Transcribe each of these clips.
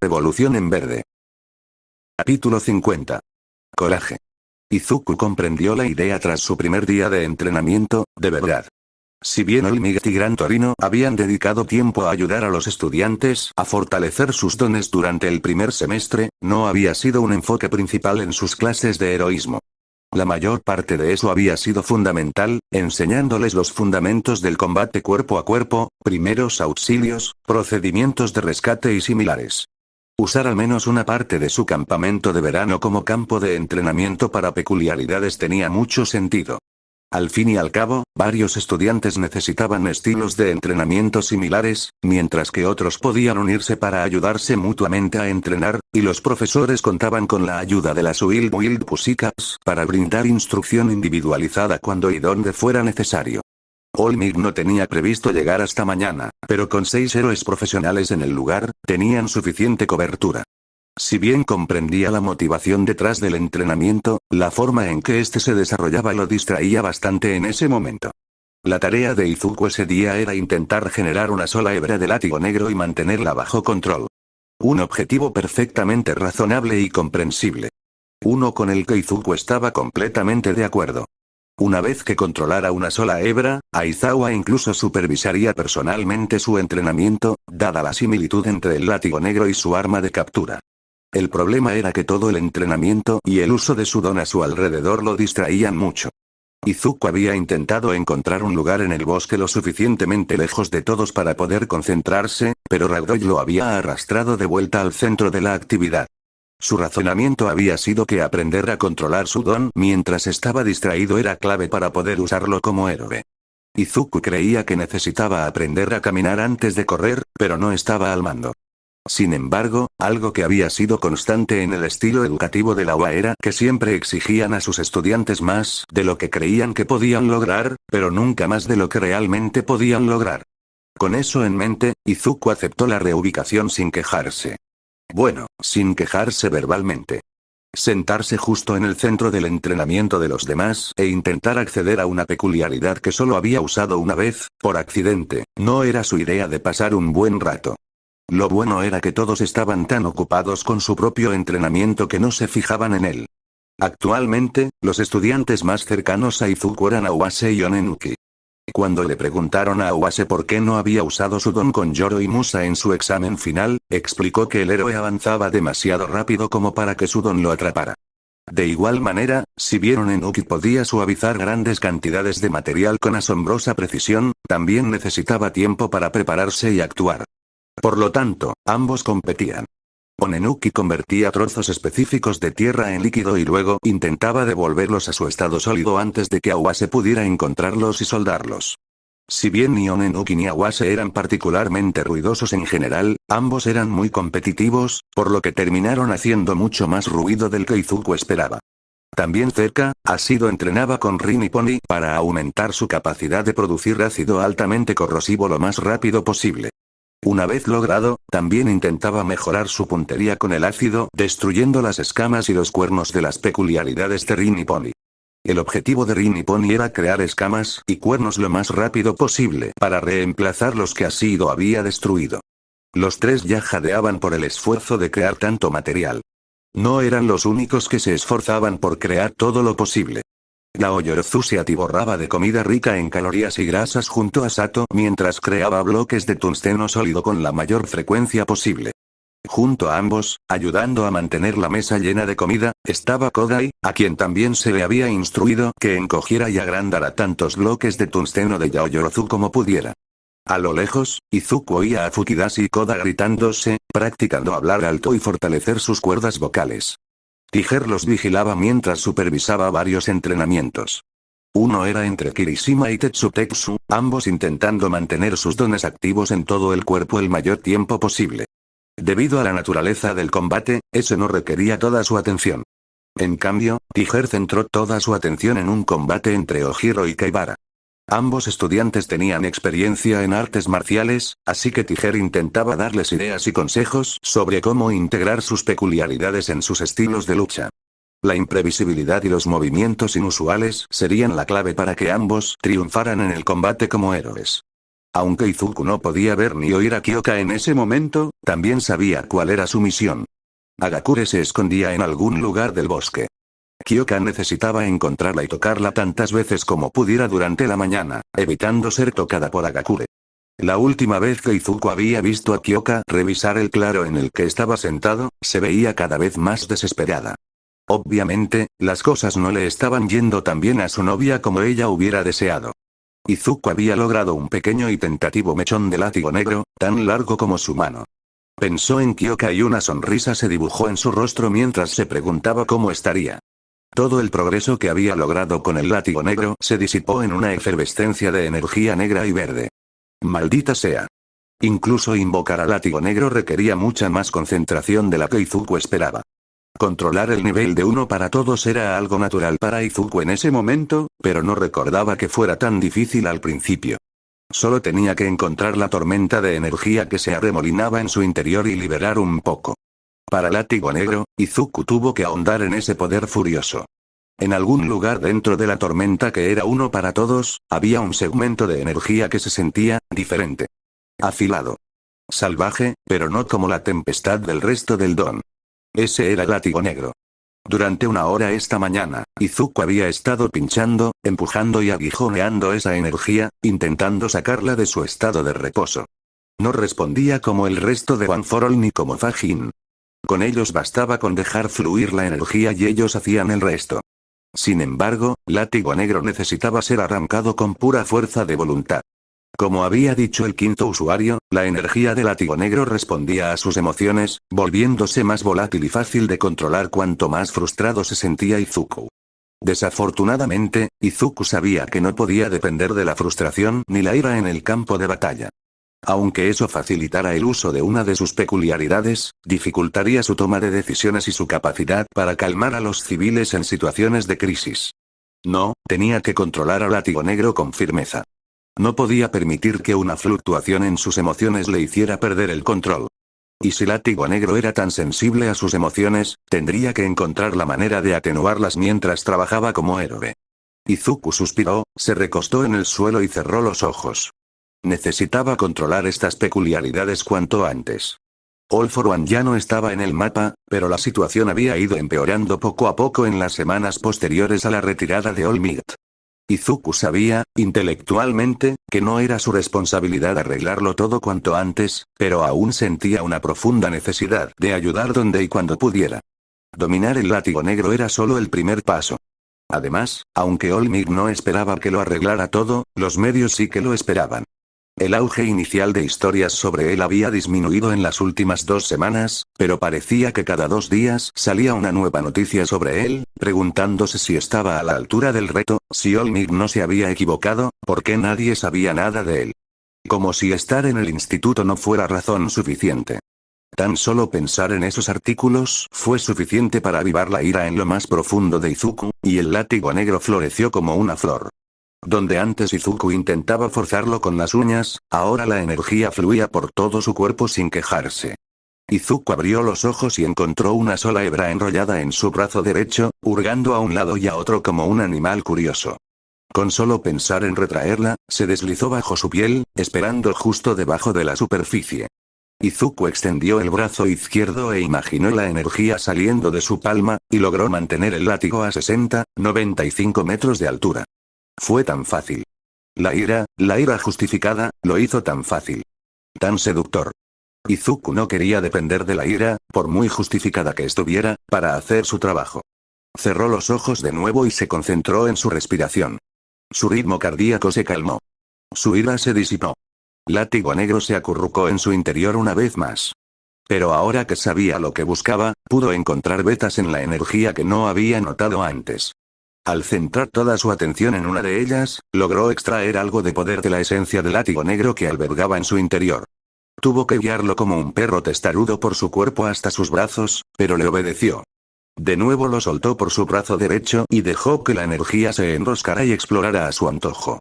Revolución en verde. Capítulo 50. Coraje. Izuku comprendió la idea tras su primer día de entrenamiento, de verdad. Si bien All Might y Gran Torino habían dedicado tiempo a ayudar a los estudiantes a fortalecer sus dones durante el primer semestre, no había sido un enfoque principal en sus clases de heroísmo. La mayor parte de eso había sido fundamental, enseñándoles los fundamentos del combate cuerpo a cuerpo, primeros auxilios, procedimientos de rescate y similares. Usar al menos una parte de su campamento de verano como campo de entrenamiento para peculiaridades tenía mucho sentido. Al fin y al cabo, varios estudiantes necesitaban estilos de entrenamiento similares, mientras que otros podían unirse para ayudarse mutuamente a entrenar, y los profesores contaban con la ayuda de las Wild Pussycats para brindar instrucción individualizada cuando y donde fuera necesario. All Might no tenía previsto llegar hasta mañana, pero con 6 héroes profesionales en el lugar, tenían suficiente cobertura. Si bien comprendía la motivación detrás del entrenamiento, la forma en que éste se desarrollaba lo distraía bastante en ese momento. La tarea de Izuku ese día era intentar generar una sola hebra de látigo negro y mantenerla bajo control. Un objetivo perfectamente razonable y comprensible. Uno con el que Izuku estaba completamente de acuerdo. Una vez que controlara una sola hebra, Aizawa incluso supervisaría personalmente su entrenamiento, dada la similitud entre el látigo negro y su arma de captura. El problema era que todo el entrenamiento y el uso de su don a su alrededor lo distraían mucho. Izuku había intentado encontrar un lugar en el bosque lo suficientemente lejos de todos para poder concentrarse, pero Ragdoll lo había arrastrado de vuelta al centro de la actividad. Su razonamiento había sido que aprender a controlar su don mientras estaba distraído era clave para poder usarlo como héroe. Izuku creía que necesitaba aprender a caminar antes de correr, pero no estaba al mando. Sin embargo, algo que había sido constante en el estilo educativo de la UA era que siempre exigían a sus estudiantes más de lo que creían que podían lograr, pero nunca más de lo que realmente podían lograr. Con eso en mente, Izuku aceptó la reubicación sin quejarse. Bueno, sin quejarse verbalmente. Sentarse justo en el centro del entrenamiento de los demás e intentar acceder a una peculiaridad que solo había usado una vez, por accidente, no era su idea de pasar un buen rato. Lo bueno era que todos estaban tan ocupados con su propio entrenamiento que no se fijaban en él. Actualmente, los estudiantes más cercanos a Izuku eran Awase y Onenuki. Cuando le preguntaron a Awase por qué no había usado su don con Yoro y Musa en su examen final, explicó que el héroe avanzaba demasiado rápido como para que su don lo atrapara. De igual manera, si bien Onenuki podía suavizar grandes cantidades de material con asombrosa precisión, también necesitaba tiempo para prepararse y actuar. Por lo tanto, ambos competían. Onenuki convertía trozos específicos de tierra en líquido y luego intentaba devolverlos a su estado sólido antes de que Awase pudiera encontrarlos y soldarlos. Si bien ni Onenuki ni Awase eran particularmente ruidosos en general, ambos eran muy competitivos, por lo que terminaron haciendo mucho más ruido del que Izuku esperaba. También cerca, Ashido entrenaba con Rin y Pony para aumentar su capacidad de producir ácido altamente corrosivo lo más rápido posible. Una vez logrado, también intentaba mejorar su puntería con el ácido, destruyendo las escamas y los cuernos de las peculiaridades de Rin y Pony. El objetivo de Rin y Pony era crear escamas y cuernos lo más rápido posible para reemplazar los que Ashido había destruido. Los tres ya jadeaban por el esfuerzo de crear tanto material. No eran los únicos que se esforzaban por crear todo lo posible. Yaoyorozu se atiborraba de comida rica en calorías y grasas junto a Sato mientras creaba bloques de tungsteno sólido con la mayor frecuencia posible. Junto a ambos, ayudando a mantener la mesa llena de comida, estaba Kodai, a quien también se le había instruido que encogiera y agrandara tantos bloques de tungsteno de Yaoyorozu como pudiera. A lo lejos, Izuku oía a Fukidashi y Koda gritándose, practicando hablar alto y fortalecer sus cuerdas vocales. Tiger los vigilaba mientras supervisaba varios entrenamientos. Uno era entre Kirishima y Tetsutetsu, ambos intentando mantener sus dones activos en todo el cuerpo el mayor tiempo posible. Debido a la naturaleza del combate, ese no requería toda su atención. En cambio, Tiger centró toda su atención en un combate entre Ojiro y Kaibara. Ambos estudiantes tenían experiencia en artes marciales, así que Tiger intentaba darles ideas y consejos sobre cómo integrar sus peculiaridades en sus estilos de lucha. La imprevisibilidad y los movimientos inusuales serían la clave para que ambos triunfaran en el combate como héroes. Aunque Izuku no podía ver ni oír a Kyoka en ese momento, también sabía cuál era su misión. Hagakure se escondía en algún lugar del bosque. Kyoka necesitaba encontrarla y tocarla tantas veces como pudiera durante la mañana, evitando ser tocada por Hagakure. La última vez que Izuku había visto a Kyoka revisar el claro en el que estaba sentado, se veía cada vez más desesperada. Obviamente, las cosas no le estaban yendo tan bien a su novia como ella hubiera deseado. Izuku había logrado un pequeño y tentativo mechón de látigo negro, tan largo como su mano. Pensó en Kyoka y una sonrisa se dibujó en su rostro mientras se preguntaba cómo estaría. Todo el progreso que había logrado con el látigo negro se disipó en una efervescencia de energía negra y verde. Maldita sea. Incluso invocar al látigo negro requería mucha más concentración de la que Izuku esperaba. Controlar el nivel de uno para todos era algo natural para Izuku en ese momento, pero no recordaba que fuera tan difícil al principio. Solo tenía que encontrar la tormenta de energía que se arremolinaba en su interior y liberar un poco. Para látigo negro, Izuku tuvo que ahondar en ese poder furioso. En algún lugar dentro de la tormenta que era uno para todos, había un segmento de energía que se sentía diferente. Afilado. Salvaje, pero no como la tempestad del resto del don. Ese era el látigo negro. Durante una hora esta mañana, Izuku había estado pinchando, empujando y aguijoneando esa energía, intentando sacarla de su estado de reposo. No respondía como el resto de One for All ni como Fajin. Con ellos bastaba con dejar fluir la energía y ellos hacían el resto. Sin embargo, látigo negro necesitaba ser arrancado con pura fuerza de voluntad. Como había dicho el quinto usuario, la energía de látigo negro respondía a sus emociones, volviéndose más volátil y fácil de controlar cuanto más frustrado se sentía Izuku. Desafortunadamente, Izuku sabía que no podía depender de la frustración ni la ira en el campo de batalla. Aunque eso facilitara el uso de una de sus peculiaridades, dificultaría su toma de decisiones y su capacidad para calmar a los civiles en situaciones de crisis. No, tenía que controlar a látigo negro con firmeza. No podía permitir que una fluctuación en sus emociones le hiciera perder el control. Y si látigo negro era tan sensible a sus emociones, tendría que encontrar la manera de atenuarlas mientras trabajaba como héroe. Izuku suspiró, se recostó en el suelo y cerró los ojos. Necesitaba controlar estas peculiaridades cuanto antes. All for One ya no estaba en el mapa, pero la situación había ido empeorando poco a poco en las semanas posteriores a la retirada de All Might. Izuku sabía, intelectualmente, que no era su responsabilidad arreglarlo todo cuanto antes, pero aún sentía una profunda necesidad de ayudar donde y cuando pudiera. Dominar el látigo negro era solo el primer paso. Además, aunque All Might no esperaba que lo arreglara todo, los medios sí que lo esperaban. El auge inicial de historias sobre él había disminuido en las últimas 2 semanas, pero parecía que cada 2 días salía una nueva noticia sobre él, preguntándose si estaba a la altura del reto, si All Might no se había equivocado, por qué nadie sabía nada de él. Como si estar en el instituto no fuera razón suficiente. Tan solo pensar en esos artículos fue suficiente para avivar la ira en lo más profundo de Izuku, y el látigo negro floreció como una flor. Donde antes Izuku intentaba forzarlo con las uñas, ahora la energía fluía por todo su cuerpo sin quejarse. Izuku abrió los ojos y encontró una sola hebra enrollada en su brazo derecho, hurgando a un lado y a otro como un animal curioso. Con solo pensar en retraerla, se deslizó bajo su piel, esperando justo debajo de la superficie. Izuku extendió el brazo izquierdo e imaginó la energía saliendo de su palma, y logró mantener el látigo a 60-95 metros de altura. Fue tan fácil. La ira justificada, lo hizo tan fácil. Tan seductor. Izuku no quería depender de la ira, por muy justificada que estuviera, para hacer su trabajo. Cerró los ojos de nuevo y se concentró en su respiración. Su ritmo cardíaco se calmó. Su ira se disipó. Látigo negro se acurrucó en su interior una vez más. Pero ahora que sabía lo que buscaba, pudo encontrar vetas en la energía que no había notado antes. Al centrar toda su atención en una de ellas, logró extraer algo de poder de la esencia del látigo negro que albergaba en su interior. Tuvo que guiarlo como un perro testarudo por su cuerpo hasta sus brazos, pero le obedeció. De nuevo lo soltó por su brazo derecho y dejó que la energía se enroscara y explorara a su antojo.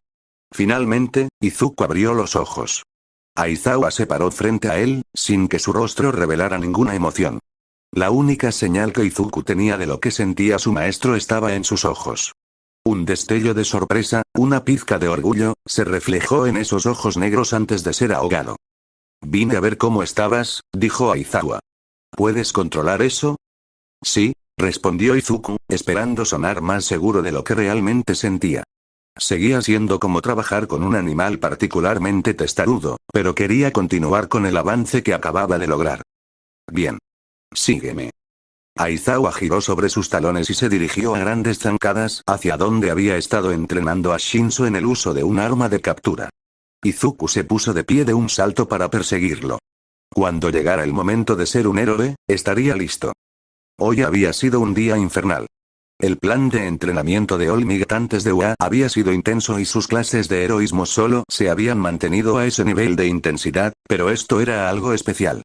Finalmente, Izuku abrió los ojos. Aizawa se paró frente a él, sin que su rostro revelara ninguna emoción. La única señal que Izuku tenía de lo que sentía su maestro estaba en sus ojos. Un destello de sorpresa, una pizca de orgullo, se reflejó en esos ojos negros antes de ser ahogado. Vine a ver cómo estabas, dijo Aizawa. ¿Puedes controlar eso? Sí, respondió Izuku, esperando sonar más seguro de lo que realmente sentía. Seguía siendo como trabajar con un animal particularmente testarudo, pero quería continuar con el avance que acababa de lograr. Bien. Sígueme. Aizawa giró sobre sus talones y se dirigió a grandes zancadas hacia donde había estado entrenando a Shinzo en el uso de un arma de captura. Izuku se puso de pie de un salto para perseguirlo. Cuando llegara el momento de ser un héroe, estaría listo. Hoy había sido un día infernal. El plan de entrenamiento de All Might antes de UA había sido intenso y sus clases de heroísmo solo se habían mantenido a ese nivel de intensidad, pero esto era algo especial.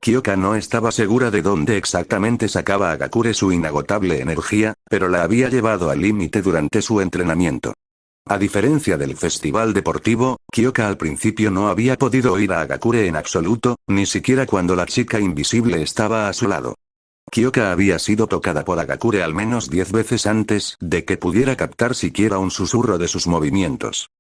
Kyoka no estaba segura de dónde exactamente sacaba a Gakure su inagotable energía, pero la había llevado al límite durante su entrenamiento. A diferencia del festival deportivo, Kyoka al principio no había podido oír a Gakure en absoluto, ni siquiera cuando la chica invisible estaba a su lado. Kyoka había sido tocada por Agakure al menos 10 veces antes de que pudiera captar siquiera un susurro de sus movimientos.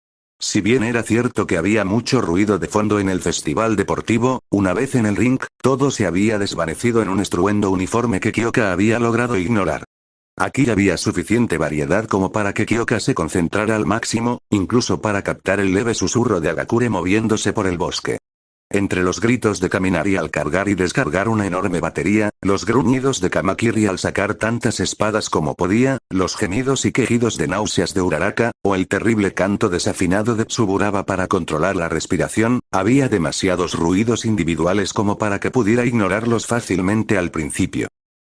Si bien era cierto que había mucho ruido de fondo en el festival deportivo, una vez en el ring, todo se había desvanecido en un estruendo uniforme que Kyoka había logrado ignorar. Aquí había suficiente variedad como para que Kyoka se concentrara al máximo, incluso para captar el leve susurro de Agakure moviéndose por el bosque. Entre los gritos de Kaminari al cargar y descargar una enorme batería, los gruñidos de Kamakiri al sacar tantas espadas como podía, los gemidos y quejidos de náuseas de Uraraka, o el terrible canto desafinado de Tsuburaba para controlar la respiración, había demasiados ruidos individuales como para que pudiera ignorarlos fácilmente al principio.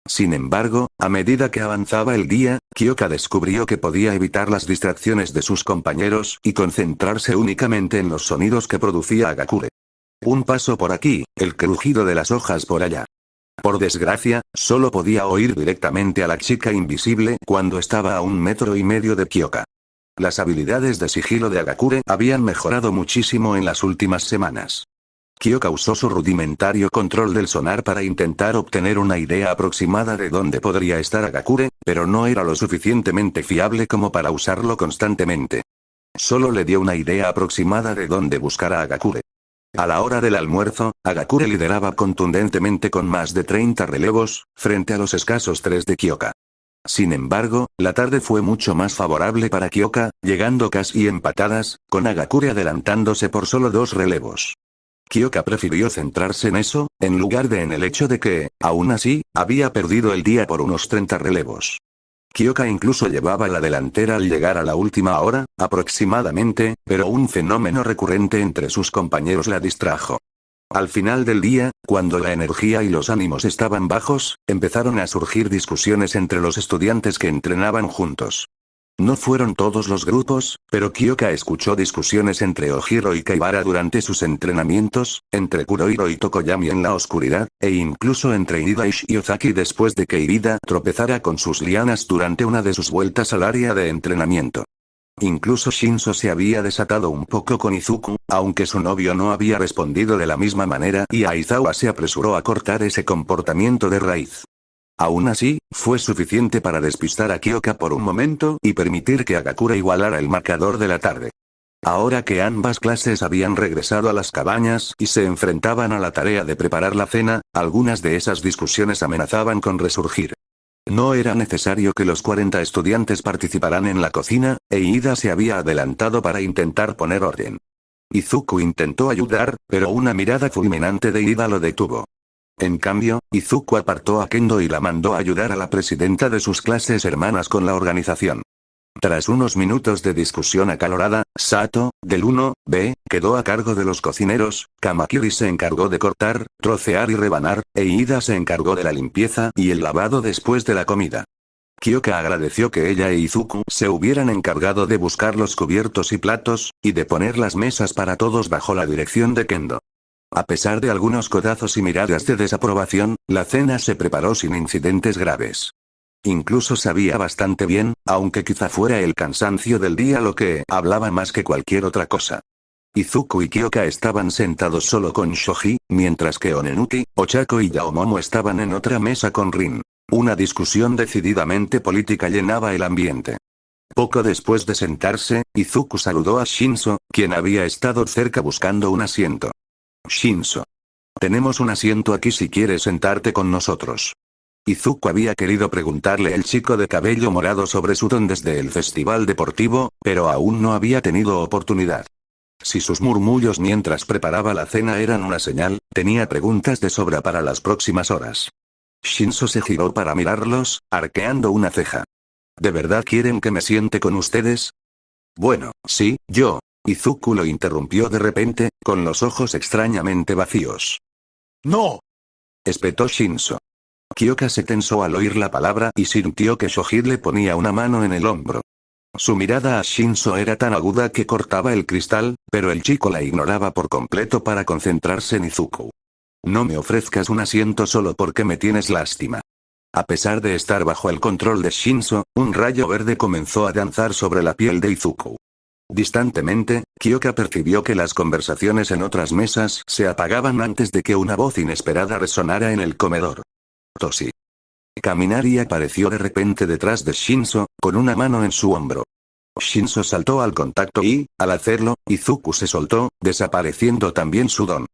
Sin embargo, a medida que avanzaba el día, Kyoka descubrió que podía evitar las distracciones de sus compañeros y concentrarse únicamente en los sonidos que producía Agakure. Un paso por aquí, el crujido de las hojas por allá. Por desgracia, solo podía oír directamente a la chica invisible cuando estaba a 1,5 metros de Kyoka. Las habilidades de sigilo de Agakure habían mejorado muchísimo en las últimas semanas. Kyoka usó su rudimentario control del sonar para intentar obtener una idea aproximada de dónde podría estar Agakure, pero no era lo suficientemente fiable como para usarlo constantemente. Solo le dio una idea aproximada de dónde buscar a Agakure. A la hora del almuerzo, Agakure lideraba contundentemente con más de 30 relevos, frente a los escasos 3 de Kyoka. Sin embargo, la tarde fue mucho más favorable para Kyoka, llegando casi empatadas, con Agakure adelantándose por solo 2 relevos. Kyoka prefirió centrarse en eso, en lugar de en el hecho de que, aún así, había perdido el día por unos 30 relevos. Kyoka incluso llevaba la delantera al llegar a la última hora, aproximadamente, pero un fenómeno recurrente entre sus compañeros la distrajo. Al final del día, cuando la energía y los ánimos estaban bajos, empezaron a surgir discusiones entre los estudiantes que entrenaban juntos. No fueron todos los grupos, pero Kyoka escuchó discusiones entre Ojiro y Kaibara durante sus entrenamientos, entre Kurohiro y Tokoyami en la oscuridad, e incluso entre Ida y Shiozaki después de que Ida tropezara con sus lianas durante una de sus vueltas al área de entrenamiento. Incluso Shinzo se había desatado un poco con Izuku, aunque su novio no había respondido de la misma manera y Aizawa se apresuró a cortar ese comportamiento de raíz. Aún así, fue suficiente para despistar a Kyoka por un momento y permitir que Agakure igualara el marcador de la tarde. Ahora que ambas clases habían regresado a las cabañas y se enfrentaban a la tarea de preparar la cena, algunas de esas discusiones amenazaban con resurgir. No era necesario que los 40 estudiantes participaran en la cocina, e Ida se había adelantado para intentar poner orden. Izuku intentó ayudar, pero una mirada fulminante de Ida lo detuvo. En cambio, Izuku apartó a Kendo y la mandó a ayudar a la presidenta de sus clases hermanas con la organización. Tras unos minutos de discusión acalorada, Sato, del 1B, quedó a cargo de los cocineros, Kamakiri se encargó de cortar, trocear y rebanar, e Ida se encargó de la limpieza y el lavado después de la comida. Kyoka agradeció que ella e Izuku se hubieran encargado de buscar los cubiertos y platos, y de poner las mesas para todos bajo la dirección de Kendo. A pesar de algunos codazos y miradas de desaprobación, la cena se preparó sin incidentes graves. Incluso sabía bastante bien, aunque quizá fuera el cansancio del día lo que hablaba más que cualquier otra cosa. Izuku y Kyoka estaban sentados solo con Shoji, mientras que Onenuki, Ochako y Yaomomo estaban en otra mesa con Rin. Una discusión decididamente política llenaba el ambiente. Poco después de sentarse, Izuku saludó a Shinso, quien había estado cerca buscando un asiento. Shinso. Tenemos un asiento aquí si quieres sentarte con nosotros. Izuku había querido preguntarle al chico de cabello morado sobre su don desde el festival deportivo, pero aún no había tenido oportunidad. Si sus murmullos mientras preparaba la cena eran una señal, tenía preguntas de sobra para las próximas horas. Shinso se giró para mirarlos, arqueando una ceja. ¿De verdad quieren que me siente con ustedes? Bueno, sí, yo. Izuku lo interrumpió de repente, con los ojos extrañamente vacíos. ¡No! Espetó Shinso. Kyoka se tensó al oír la palabra y sintió que Shoji le ponía una mano en el hombro. Su mirada a Shinso era tan aguda que cortaba el cristal, pero el chico la ignoraba por completo para concentrarse en Izuku. No me ofrezcas un asiento solo porque me tienes lástima. A pesar de estar bajo el control de Shinso, un rayo verde comenzó a danzar sobre la piel de Izuku. Distantemente, Kyoka percibió que las conversaciones en otras mesas se apagaban antes de que una voz inesperada resonara en el comedor. Toshi. Kaminari apareció de repente detrás de Shinso, con una mano en su hombro. Shinso saltó al contacto y, al hacerlo, Izuku se soltó, desapareciendo también su don.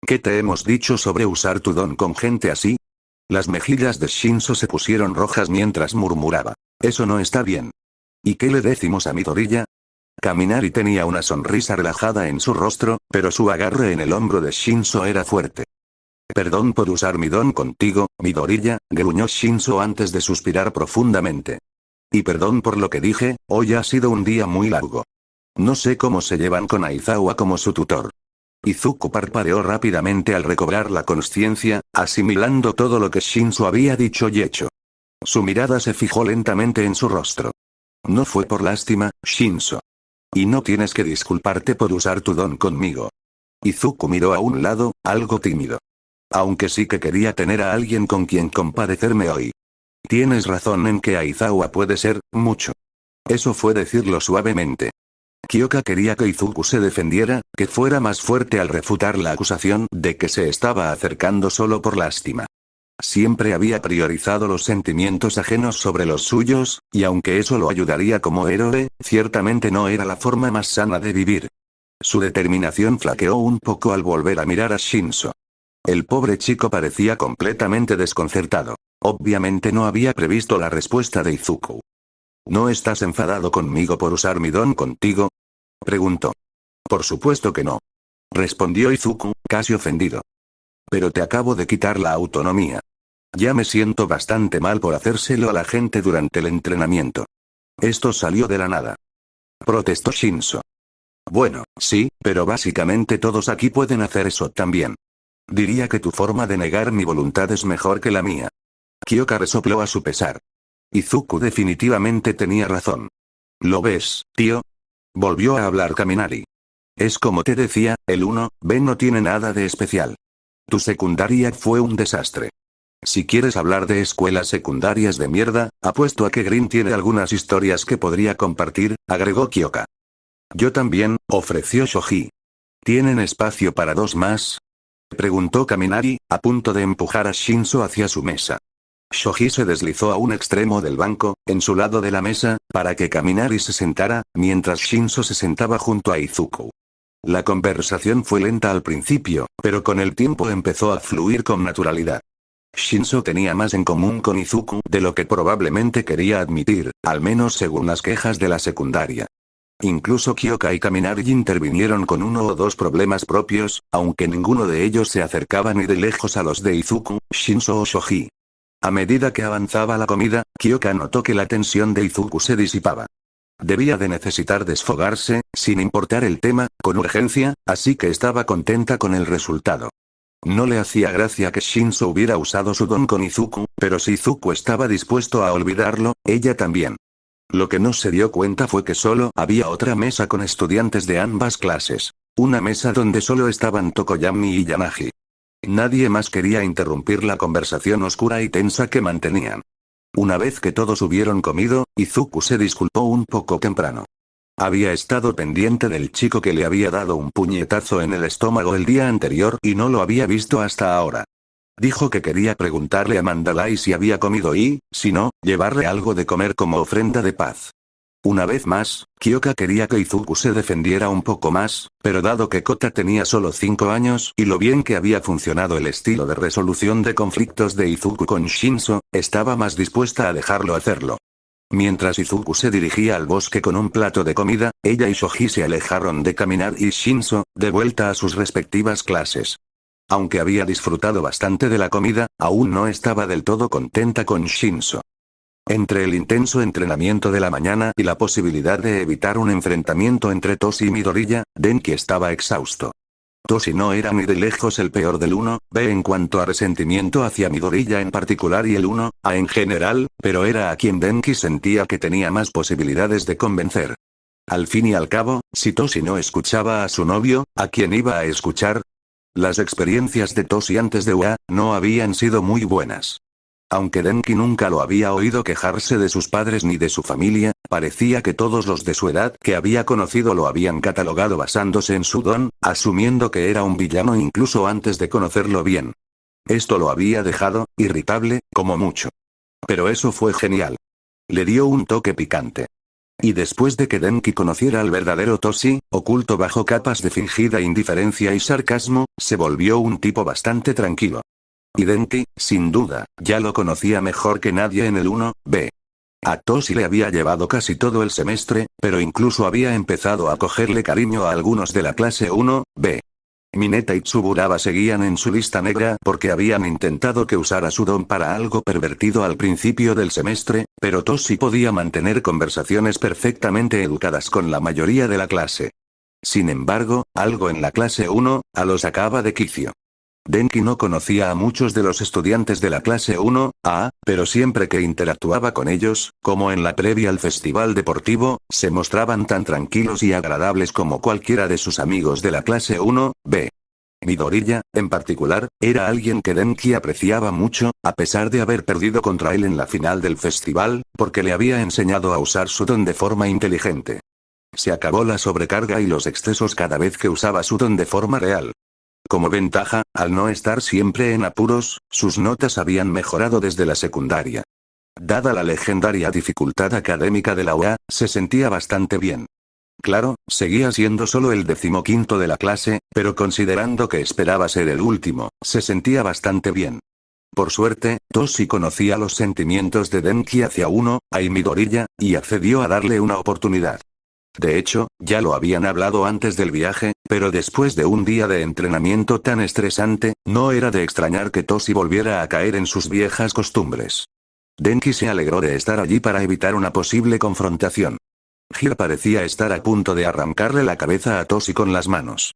¿Qué te hemos dicho sobre usar tu don con gente así? Las mejillas de Shinso se pusieron rojas mientras murmuraba. Eso no está bien. ¿Y qué le decimos a Midoriya? Kaminari tenía una sonrisa relajada en su rostro, pero su agarre en el hombro de Shinso era fuerte. Perdón por usar mi don contigo, Midoriya, gruñó Shinso antes de suspirar profundamente. Y perdón por lo que dije, hoy ha sido un día muy largo. No sé cómo se llevan con Aizawa como su tutor. Izuku parpadeó rápidamente al recobrar la consciencia, asimilando todo lo que Shinso había dicho y hecho. Su mirada se fijó lentamente en su rostro. No fue por lástima, Shinso. Y no tienes que disculparte por usar tu don conmigo. Izuku miró a un lado, algo tímido. Aunque sí que quería tener a alguien con quien compadecerme hoy. Tienes razón en que Aizawa puede ser, mucho. Eso fue decirlo suavemente. Kyoka quería que Izuku se defendiera, que fuera más fuerte al refutar la acusación de que se estaba acercando solo por lástima. Siempre había priorizado los sentimientos ajenos sobre los suyos, y aunque eso lo ayudaría como héroe, ciertamente no era la forma más sana de vivir. Su determinación flaqueó un poco al volver a mirar a Shinso. El pobre chico parecía completamente desconcertado. Obviamente no había previsto la respuesta de Izuku. ¿No estás enfadado conmigo por usar mi don contigo? Preguntó. Por supuesto que no. Respondió Izuku, casi ofendido. Pero te acabo de quitar la autonomía. Ya me siento bastante mal por hacérselo a la gente durante el entrenamiento. Esto salió de la nada. Protestó Shinso. Bueno, sí, pero básicamente todos aquí pueden hacer eso también. Diría que tu forma de negar mi voluntad es mejor que la mía. Kyoka resopló a su pesar. Izuku definitivamente tenía razón. ¿Lo ves, tío? Volvió a hablar Kaminari. Es como te decía, el 1B no tiene nada de especial. Tu secundaria fue un desastre. Si quieres hablar de escuelas secundarias de mierda, apuesto a que Green tiene algunas historias que podría compartir, agregó Kyoka. Yo también, ofreció Shoji. ¿Tienen espacio para dos más? Preguntó Kaminari, a punto de empujar a Shinso hacia su mesa. Shoji se deslizó a un extremo del banco, en su lado de la mesa, para que Kaminari se sentara, mientras Shinso se sentaba junto a Izuku. La conversación fue lenta al principio, pero con el tiempo empezó a fluir con naturalidad. Shinso tenía más en común con Izuku de lo que probablemente quería admitir, al menos según las quejas de la secundaria. Incluso Kyoka y Kaminari intervinieron con uno o dos problemas propios, aunque ninguno de ellos se acercaba ni de lejos a los de Izuku, Shinso o Shoji. A medida que avanzaba la comida, Kyoka notó que la tensión de Izuku se disipaba. Debía de necesitar desfogarse, sin importar el tema, con urgencia, así que estaba contenta con el resultado. No le hacía gracia que Shinso hubiera usado su don con Izuku, pero si Izuku estaba dispuesto a olvidarlo, ella también. Lo que no se dio cuenta fue que solo había otra mesa con estudiantes de ambas clases. Una mesa donde solo estaban Tokoyami y Yanagi. Nadie más quería interrumpir la conversación oscura y tensa que mantenían. Una vez que todos hubieron comido, Izuku se disculpó un poco temprano. Había estado pendiente del chico que le había dado un puñetazo en el estómago el día anterior y no lo había visto hasta ahora. Dijo que quería preguntarle a Mandalay si había comido y, si no, llevarle algo de comer como ofrenda de paz. Una vez más, Kyoka quería que Izuku se defendiera un poco más, pero dado que Kota tenía solo 5 años y lo bien que había funcionado el estilo de resolución de conflictos de Izuku con Shinso, estaba más dispuesta a dejarlo hacerlo. Mientras Izuku se dirigía al bosque con un plato de comida, ella y Shoji se alejaron de caminar y Shinso, de vuelta a sus respectivas clases. Aunque había disfrutado bastante de la comida, aún no estaba del todo contenta con Shinso. Entre el intenso entrenamiento de la mañana y la posibilidad de evitar un enfrentamiento entre Toshi y Midoriya, Denki estaba exhausto. Toshi no era ni de lejos el peor del 1B en cuanto a resentimiento hacia Midoriya en particular y el 1A en general, pero era a quien Denki sentía que tenía más posibilidades de convencer. Al fin y al cabo, si Toshi no escuchaba a su novio, ¿a quién iba a escuchar? Las experiencias de Toshi antes de UA no habían sido muy buenas. Aunque Denki nunca lo había oído quejarse de sus padres ni de su familia, parecía que todos los de su edad que había conocido lo habían catalogado basándose en su don, asumiendo que era un villano incluso antes de conocerlo bien. Esto lo había dejado irritable, como mucho. Pero eso fue genial. Le dio un toque picante. Y después de que Denki conociera al verdadero Toshi, oculto bajo capas de fingida indiferencia y sarcasmo, se volvió un tipo bastante tranquilo. Y Denki, sin duda, ya lo conocía mejor que nadie en el 1B. A Toshi le había llevado casi todo el semestre, pero incluso había empezado a cogerle cariño a algunos de la clase 1B. Mineta y Tsuburaba seguían en su lista negra porque habían intentado que usara su don para algo pervertido al principio del semestre, pero Toshi podía mantener conversaciones perfectamente educadas con la mayoría de la clase. Sin embargo, algo en la clase 1A lo sacaba de quicio. Denki no conocía a muchos de los estudiantes de la clase 1A, pero siempre que interactuaba con ellos, como en la previa al festival deportivo, se mostraban tan tranquilos y agradables como cualquiera de sus amigos de la clase 1B. Midoriya, en particular, era alguien que Denki apreciaba mucho, a pesar de haber perdido contra él en la final del festival, porque le había enseñado a usar su don de forma inteligente. Se acabó la sobrecarga y los excesos cada vez que usaba su don de forma real. Como ventaja, al no estar siempre en apuros, sus notas habían mejorado desde la secundaria. Dada la legendaria dificultad académica de la UA, se sentía bastante bien. Claro, seguía siendo solo el 15º de la clase, pero considerando que esperaba ser el último, se sentía bastante bien. Por suerte, Toshi conocía los sentimientos de Denki hacia a Midoriya, y accedió a darle una oportunidad. De hecho, ya lo habían hablado antes del viaje, pero después de un día de entrenamiento tan estresante, no era de extrañar que Toshi volviera a caer en sus viejas costumbres. Denki se alegró de estar allí para evitar una posible confrontación. Hira parecía estar a punto de arrancarle la cabeza a Toshi con las manos.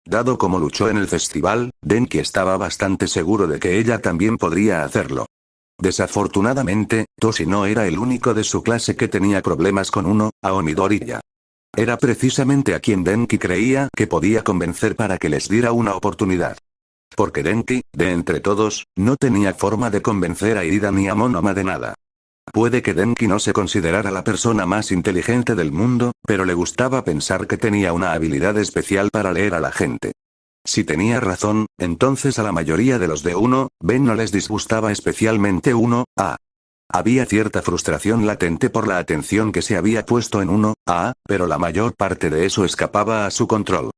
Dado como luchó en el festival, Denki estaba bastante seguro de que ella también podría hacerlo. Desafortunadamente, Toshi no era el único de su clase que tenía problemas con a Midoriya. Era precisamente a quien Denki creía que podía convencer para que les diera una oportunidad. Porque Denki, de entre todos, no tenía forma de convencer a Ida ni a Monoma de nada. Puede que Denki no se considerara la persona más inteligente del mundo, pero le gustaba pensar que tenía una habilidad especial para leer a la gente. Si tenía razón, entonces a la mayoría de los de 1B no les disgustaba especialmente 1A. Había cierta frustración latente por la atención que se había puesto en 1A, pero la mayor parte de eso escapaba a su control.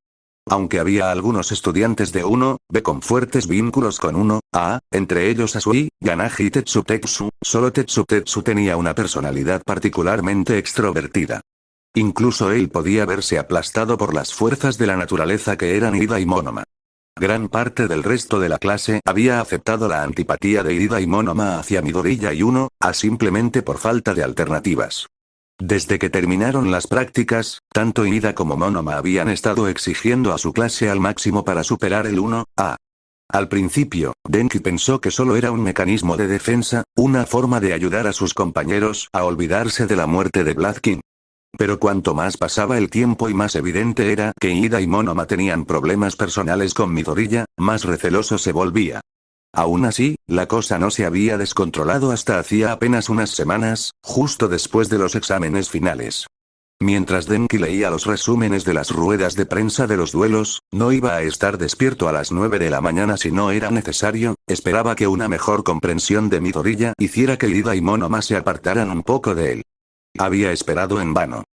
Aunque había algunos estudiantes de 1B con fuertes vínculos con 1A, entre ellos Asui, Ganaji y Tetsu, solo Tetsu tenía una personalidad particularmente extrovertida. Incluso él podía verse aplastado por las fuerzas de la naturaleza que eran Ida y Monoma. Gran parte del resto de la clase había aceptado la antipatía de Ida y Monoma hacia Midoriya y 1A simplemente por falta de alternativas. Desde que terminaron las prácticas, tanto Ida como Monoma habían estado exigiendo a su clase al máximo para superar el 1A. Al principio, Denki pensó que solo era un mecanismo de defensa, una forma de ayudar a sus compañeros a olvidarse de la muerte de Blood King. Pero cuanto más pasaba el tiempo y más evidente era que Ida y Monoma tenían problemas personales con Midoriya, más receloso se volvía. Aún así, la cosa no se había descontrolado hasta hacía apenas unas semanas, justo después de los exámenes finales. Mientras Denki leía los resúmenes de las ruedas de prensa de los duelos, no iba a estar despierto a las 9 de la mañana si no era necesario, esperaba que una mejor comprensión de Midoriya hiciera que Ida y Monoma se apartaran un poco de él. Había esperado en vano.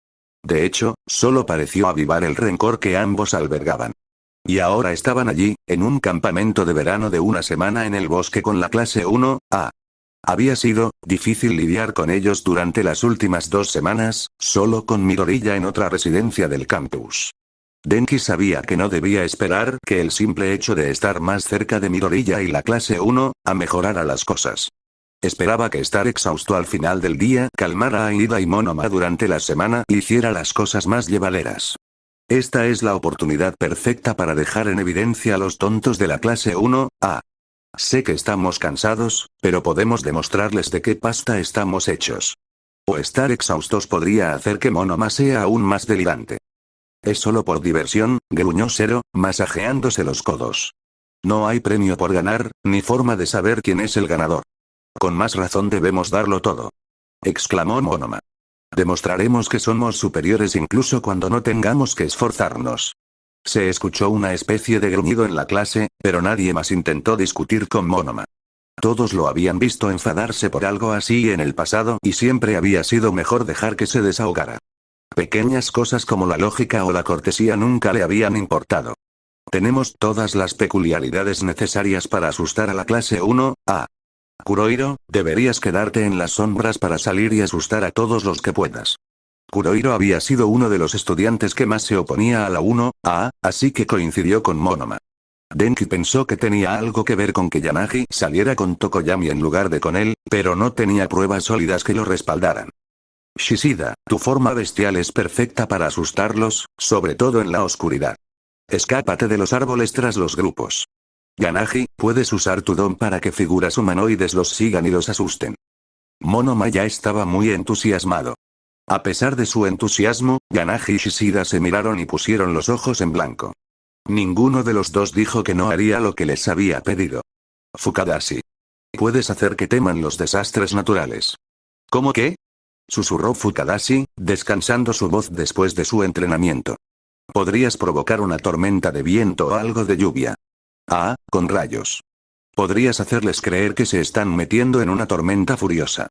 De hecho, solo pareció avivar el rencor que ambos albergaban. Y ahora estaban allí, en un campamento de verano de una semana en el bosque con la clase 1A. Había sido difícil lidiar con ellos durante las últimas 2 semanas, solo con Midoriya en otra residencia del campus. Denki sabía que no debía esperar que el simple hecho de estar más cerca de Midoriya y la clase 1A mejorara las cosas. Esperaba que estar exhausto al final del día calmara a Ida y Monoma durante la semana y hiciera las cosas más llevaderas. Esta es la oportunidad perfecta para dejar en evidencia a los tontos de la clase 1A. Sé que estamos cansados, pero podemos demostrarles de qué pasta estamos hechos. O estar exhaustos podría hacer que Monoma sea aún más delirante. Es solo por diversión, gruñó Zero, masajeándose los codos. No hay premio por ganar, ni forma de saber quién es el ganador. Con más razón debemos darlo todo. Exclamó Monoma. Demostraremos que somos superiores incluso cuando no tengamos que esforzarnos. Se escuchó una especie de gruñido en la clase, pero nadie más intentó discutir con Monoma. Todos lo habían visto enfadarse por algo así en el pasado y siempre había sido mejor dejar que se desahogara. Pequeñas cosas como la lógica o la cortesía nunca le habían importado. Tenemos todas las peculiaridades necesarias para asustar a la clase 1A. Kurohiro, deberías quedarte en las sombras para salir y asustar a todos los que puedas. Kurohiro había sido uno de los estudiantes que más se oponía a la 1A, así que coincidió con Monoma. Denki pensó que tenía algo que ver con que Yanagi saliera con Tokoyami en lugar de con él, pero no tenía pruebas sólidas que lo respaldaran. Shishida, tu forma bestial es perfecta para asustarlos, sobre todo en la oscuridad. Escápate de los árboles tras los grupos. Yanagi, puedes usar tu don para que figuras humanoides los sigan y los asusten. Monoma ya estaba muy entusiasmado. A pesar de su entusiasmo, Yanagi y Shishida se miraron y pusieron los ojos en blanco. Ninguno de los dos dijo que no haría lo que les había pedido. Fukadashi. Puedes hacer que teman los desastres naturales. ¿Cómo qué? Susurró Fukadashi, descansando su voz después de su entrenamiento. Podrías provocar una tormenta de viento o algo de lluvia. Ah, con rayos. Podrías hacerles creer que se están metiendo en una tormenta furiosa.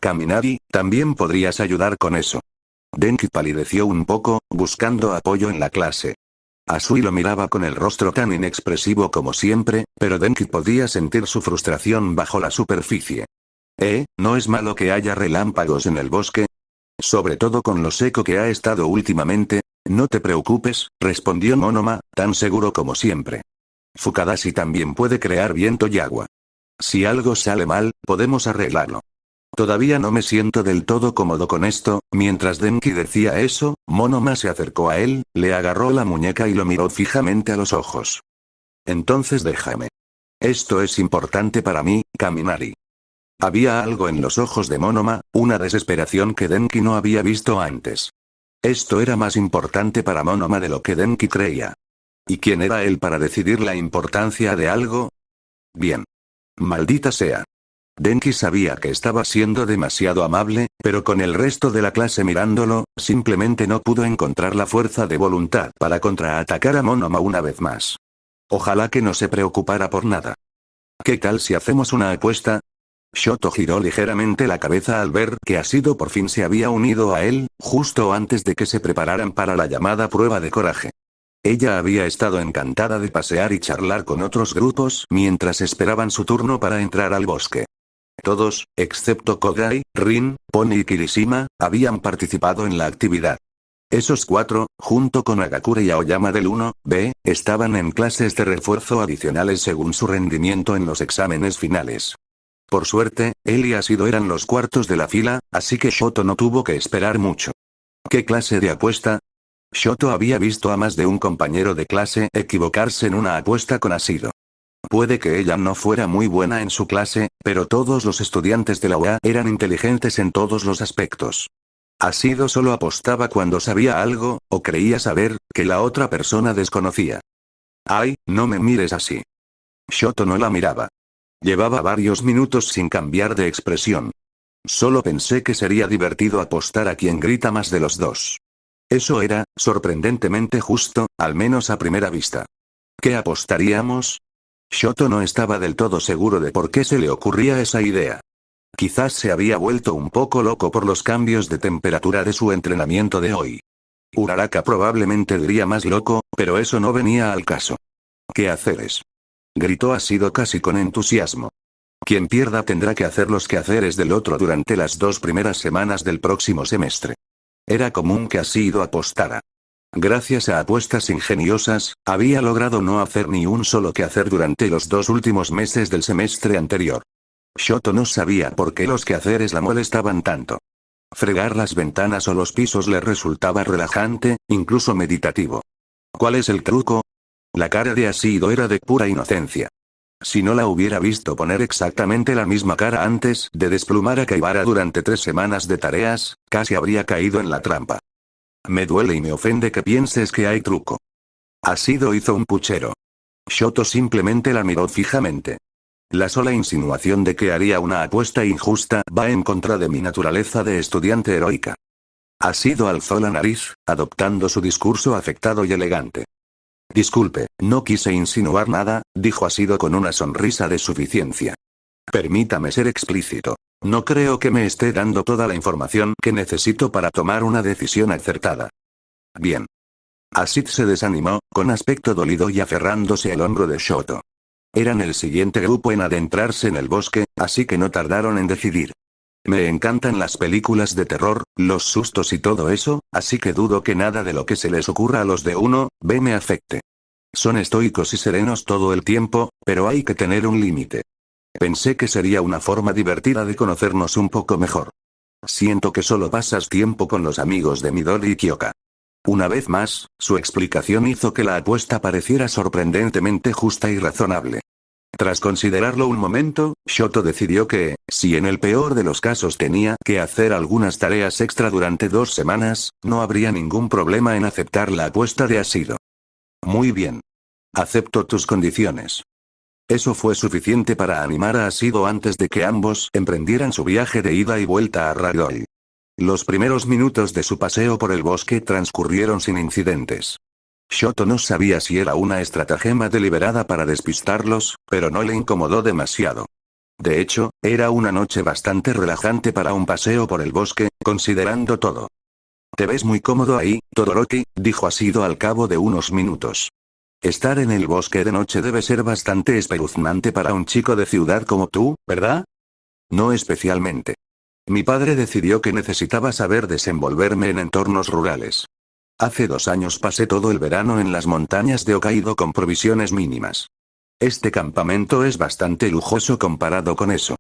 Kaminari, también podrías ayudar con eso. Denki palideció un poco, buscando apoyo en la clase. Asui lo miraba con el rostro tan inexpresivo como siempre, pero Denki podía sentir su frustración bajo la superficie. ¿No es malo que haya relámpagos en el bosque? Sobre todo con lo seco que ha estado últimamente. No te preocupes, respondió Monoma, tan seguro como siempre. Fukadashi también puede crear viento y agua. Si algo sale mal, podemos arreglarlo. Todavía no me siento del todo cómodo con esto. Mientras Denki decía eso, Monoma se acercó a él, le agarró la muñeca y lo miró fijamente a los ojos. Entonces déjame. Esto es importante para mí, Kaminari. Había algo en los ojos de Monoma, una desesperación que Denki no había visto antes. Esto era más importante para Monoma de lo que Denki creía. ¿Y quién era él para decidir la importancia de algo? Bien. Maldita sea. Denki sabía que estaba siendo demasiado amable, pero con el resto de la clase mirándolo, simplemente no pudo encontrar la fuerza de voluntad para contraatacar a Monoma una vez más. Ojalá que no se preocupara por nada. ¿Qué tal si hacemos una apuesta? Shoto giró ligeramente la cabeza al ver que Asido por fin se había unido a él, justo antes de que se prepararan para la llamada prueba de coraje. Ella había estado encantada de pasear y charlar con otros grupos mientras esperaban su turno para entrar al bosque. Todos, excepto Kogai, Rin, Pony y Kirishima, habían participado en la actividad. Esos 4, junto con Agakure y Aoyama del 1B, estaban en clases de refuerzo adicionales según su rendimiento en los exámenes finales. Por suerte, él y Asido eran los cuartos de la fila, así que Shoto no tuvo que esperar mucho. ¿Qué clase de apuesta? Shoto había visto a más de un compañero de clase equivocarse en una apuesta con Asido. Puede que ella no fuera muy buena en su clase, pero todos los estudiantes de la UA eran inteligentes en todos los aspectos. Asido solo apostaba cuando sabía algo, o creía saber, que la otra persona desconocía. Ay, no me mires así. Shoto no la miraba. Llevaba varios minutos sin cambiar de expresión. Solo pensé que sería divertido apostar a quien grita más de los dos. Eso era, sorprendentemente justo, al menos a primera vista. ¿Qué apostaríamos? Shoto no estaba del todo seguro de por qué se le ocurría esa idea. Quizás se había vuelto un poco loco por los cambios de temperatura de su entrenamiento de hoy. Uraraka probablemente diría más loco, pero eso no venía al caso. ¿Qué haceres? Gritó Asido casi con entusiasmo. Quien pierda tendrá que hacer los quehaceres del otro durante las 2 primeras semanas del próximo semestre. Era común que Asido apostara. Gracias a apuestas ingeniosas, había logrado no hacer ni un solo quehacer durante los 2 últimos meses del semestre anterior. Shoto no sabía por qué los quehaceres la molestaban tanto. Fregar las ventanas o los pisos le resultaba relajante, incluso meditativo. ¿Cuál es el truco? La cara de Asido era de pura inocencia. Si no la hubiera visto poner exactamente la misma cara antes de desplumar a Kaibara durante 3 semanas de tareas, casi habría caído en la trampa. Me duele y me ofende que pienses que hay truco. Asido hizo un puchero. Shoto simplemente la miró fijamente. La sola insinuación de que haría una apuesta injusta va en contra de mi naturaleza de estudiante heroica. Asido alzó la nariz, adoptando su discurso afectado y elegante. Disculpe, no quise insinuar nada, dijo Asido con una sonrisa de suficiencia. Permítame ser explícito. No creo que me esté dando toda la información que necesito para tomar una decisión acertada. Bien. Asid se desanimó, con aspecto dolido y aferrándose al hombro de Shoto. Eran el siguiente grupo en adentrarse en el bosque, así que no tardaron en decidir. Me encantan las películas de terror, los sustos y todo eso, así que dudo que nada de lo que se les ocurra a los de 1B me afecte. Son estoicos y serenos todo el tiempo, pero hay que tener un límite. Pensé que sería una forma divertida de conocernos un poco mejor. Siento que solo pasas tiempo con los amigos de Midori y Kyoka. Una vez más, su explicación hizo que la apuesta pareciera sorprendentemente justa y razonable. Tras considerarlo un momento, Shoto decidió que, si en el peor de los casos tenía que hacer algunas tareas extra durante 2 semanas, no habría ningún problema en aceptar la apuesta de Asido. Muy bien. Acepto tus condiciones. Eso fue suficiente para animar a Asido antes de que ambos emprendieran su viaje de ida y vuelta a Ragdoll. Los primeros minutos de su paseo por el bosque transcurrieron sin incidentes. Shoto no sabía si era una estratagema deliberada para despistarlos, pero no le incomodó demasiado. De hecho, era una noche bastante relajante para un paseo por el bosque, considerando todo. Te ves muy cómodo ahí, Todoroki, dijo Asido al cabo de unos minutos. Estar en el bosque de noche debe ser bastante espeluznante para un chico de ciudad como tú, ¿verdad? No especialmente. Mi padre decidió que necesitaba saber desenvolverme en entornos rurales. Hace 2 años pasé todo el verano en las montañas de Hokkaido con provisiones mínimas. Este campamento es bastante lujoso comparado con eso.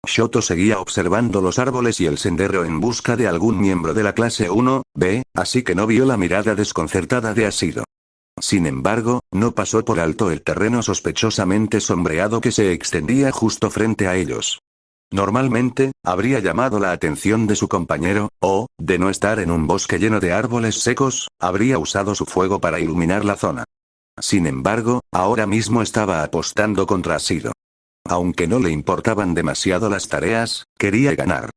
Shoto seguía observando los árboles y el sendero en busca de algún miembro de la clase 1B, así que no vio la mirada desconcertada de Asido. Sin embargo, no pasó por alto el terreno sospechosamente sombreado que se extendía justo frente a ellos. Normalmente, habría llamado la atención de su compañero, o, de no estar en un bosque lleno de árboles secos, habría usado su fuego para iluminar la zona. Sin embargo, ahora mismo estaba apostando contra Asido. Aunque no le importaban demasiado las tareas, quería ganar.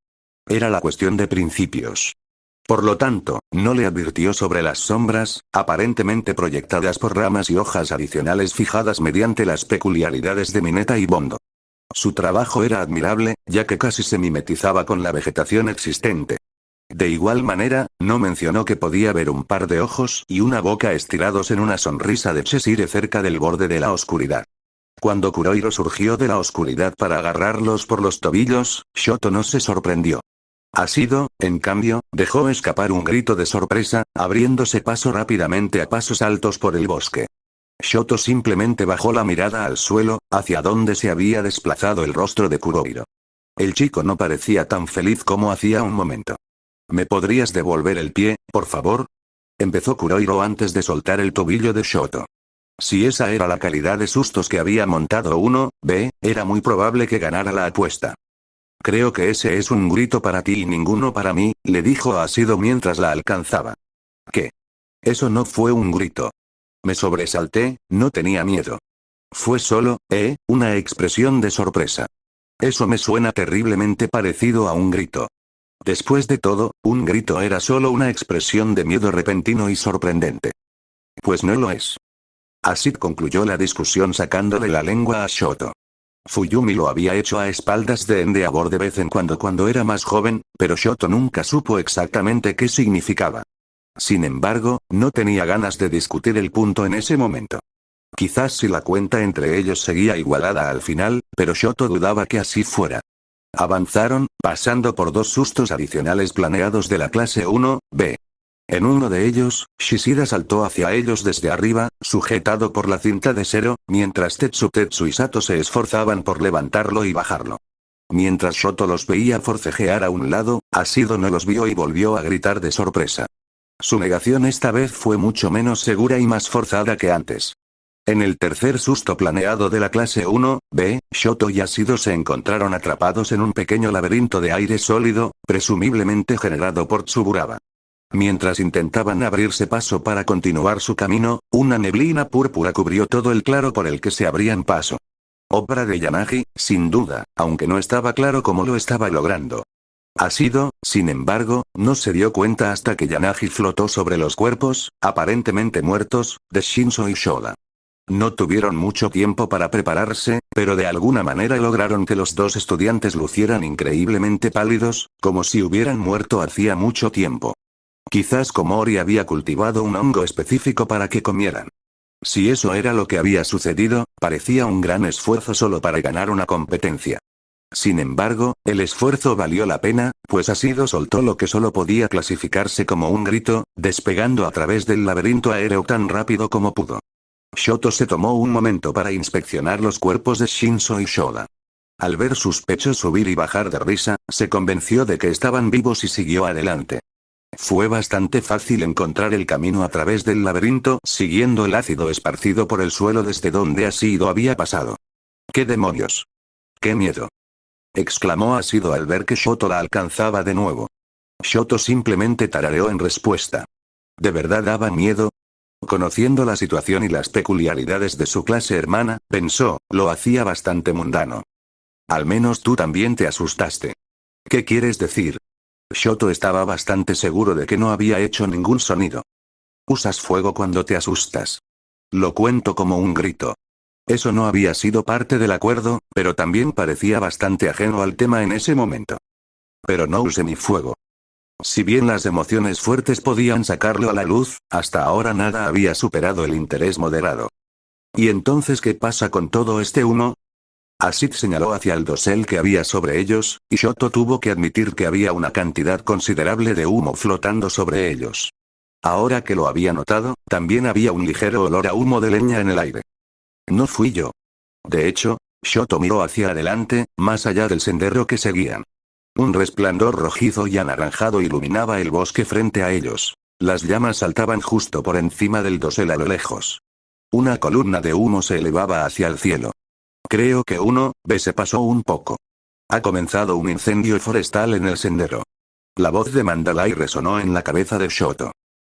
Era la cuestión de principios. Por lo tanto, no le advirtió sobre las sombras, aparentemente proyectadas por ramas y hojas adicionales fijadas mediante las peculiaridades de Mineta y Bondo. Su trabajo era admirable, ya que casi se mimetizaba con la vegetación existente. De igual manera, no mencionó que podía ver un par de ojos y una boca estirados en una sonrisa de Cheshire cerca del borde de la oscuridad. Cuando Kurohiro surgió de la oscuridad para agarrarlos por los tobillos, Shoto no se sorprendió. Asido, en cambio, dejó escapar un grito de sorpresa, abriéndose paso rápidamente a pasos altos por el bosque. Shoto simplemente bajó la mirada al suelo, hacia donde se había desplazado el rostro de Kurohiro. El chico no parecía tan feliz como hacía un momento. ¿Me podrías devolver el pie, por favor? Empezó Kurohiro antes de soltar el tobillo de Shoto. Si esa era la calidad de sustos que había montado 1B, era muy probable que ganara la apuesta. Creo que ese es un grito para ti y ninguno para mí, le dijo a Asido mientras la alcanzaba. ¿Qué? Eso no fue un grito. Me sobresalté, no tenía miedo. Fue solo, una expresión de sorpresa. Eso me suena terriblemente parecido a un grito. Después de todo, un grito era solo una expresión de miedo repentino y sorprendente. Pues no lo es. Asid concluyó la discusión sacándole la lengua a Shoto. Fuyumi lo había hecho a espaldas de Endeavor de vez en cuando era más joven, pero Shoto nunca supo exactamente qué significaba. Sin embargo, no tenía ganas de discutir el punto en ese momento. Quizás si la cuenta entre ellos seguía igualada al final, pero Shoto dudaba que así fuera. Avanzaron, pasando por 2 sustos adicionales planeados de la clase 1B. En uno de ellos, Shishida saltó hacia ellos desde arriba, sujetado por la cinta de Zero, mientras Tetsu y Sato se esforzaban por levantarlo y bajarlo. Mientras Shoto los veía forcejear a un lado, Asido no los vio y volvió a gritar de sorpresa. Su negación esta vez fue mucho menos segura y más forzada que antes. En el tercer susto planeado de la clase 1B, Shoto y Asido se encontraron atrapados en un pequeño laberinto de aire sólido, presumiblemente generado por Tsuburaba. Mientras intentaban abrirse paso para continuar su camino, una neblina púrpura cubrió todo el claro por el que se abrían paso. Obra de Yanagi, sin duda, aunque no estaba claro cómo lo estaba logrando. Asido, sin embargo, no se dio cuenta hasta que Yanagi flotó sobre los cuerpos, aparentemente muertos, de Shinso y Shoda. No tuvieron mucho tiempo para prepararse, pero de alguna manera lograron que los 2 estudiantes lucieran increíblemente pálidos, como si hubieran muerto hacía mucho tiempo. Quizás Komori había cultivado un hongo específico para que comieran. Si eso era lo que había sucedido, parecía un gran esfuerzo solo para ganar una competencia. Sin embargo, el esfuerzo valió la pena, pues Asido soltó lo que solo podía clasificarse como un grito, despegando a través del laberinto aéreo tan rápido como pudo. Shoto se tomó un momento para inspeccionar los cuerpos de Shinso y Shoda. Al ver sus pechos subir y bajar de risa, se convenció de que estaban vivos y siguió adelante. Fue bastante fácil encontrar el camino a través del laberinto, siguiendo el ácido esparcido por el suelo desde donde Asido había pasado. ¡Qué demonios! ¡Qué miedo! Exclamó Asido al ver que Shoto la alcanzaba de nuevo. Shoto simplemente tarareó en respuesta. ¿De verdad daba miedo? Conociendo la situación y las peculiaridades de su clase hermana, pensó, lo hacía bastante mundano. Al menos tú también te asustaste. ¿Qué quieres decir? Shoto estaba bastante seguro de que no había hecho ningún sonido. Usas fuego cuando te asustas. Lo cuento como un grito. Eso no había sido parte del acuerdo, pero también parecía bastante ajeno al tema en ese momento. Pero no usé mi fuego. Si bien las emociones fuertes podían sacarlo a la luz, hasta ahora nada había superado el interés moderado. ¿Y entonces qué pasa con todo este humo? Asid señaló hacia el dosel que había sobre ellos, y Shoto tuvo que admitir que había una cantidad considerable de humo flotando sobre ellos. Ahora que lo había notado, también había un ligero olor a humo de leña en el aire. No fui yo. De hecho, Shoto miró hacia adelante, más allá del sendero que seguían. Un resplandor rojizo y anaranjado iluminaba el bosque frente a ellos. Las llamas saltaban justo por encima del dosel a lo lejos. Una columna de humo se elevaba hacia el cielo. Creo que se pasó un poco. Ha comenzado un incendio forestal en el sendero. La voz de Mandalay resonó en la cabeza de Shoto.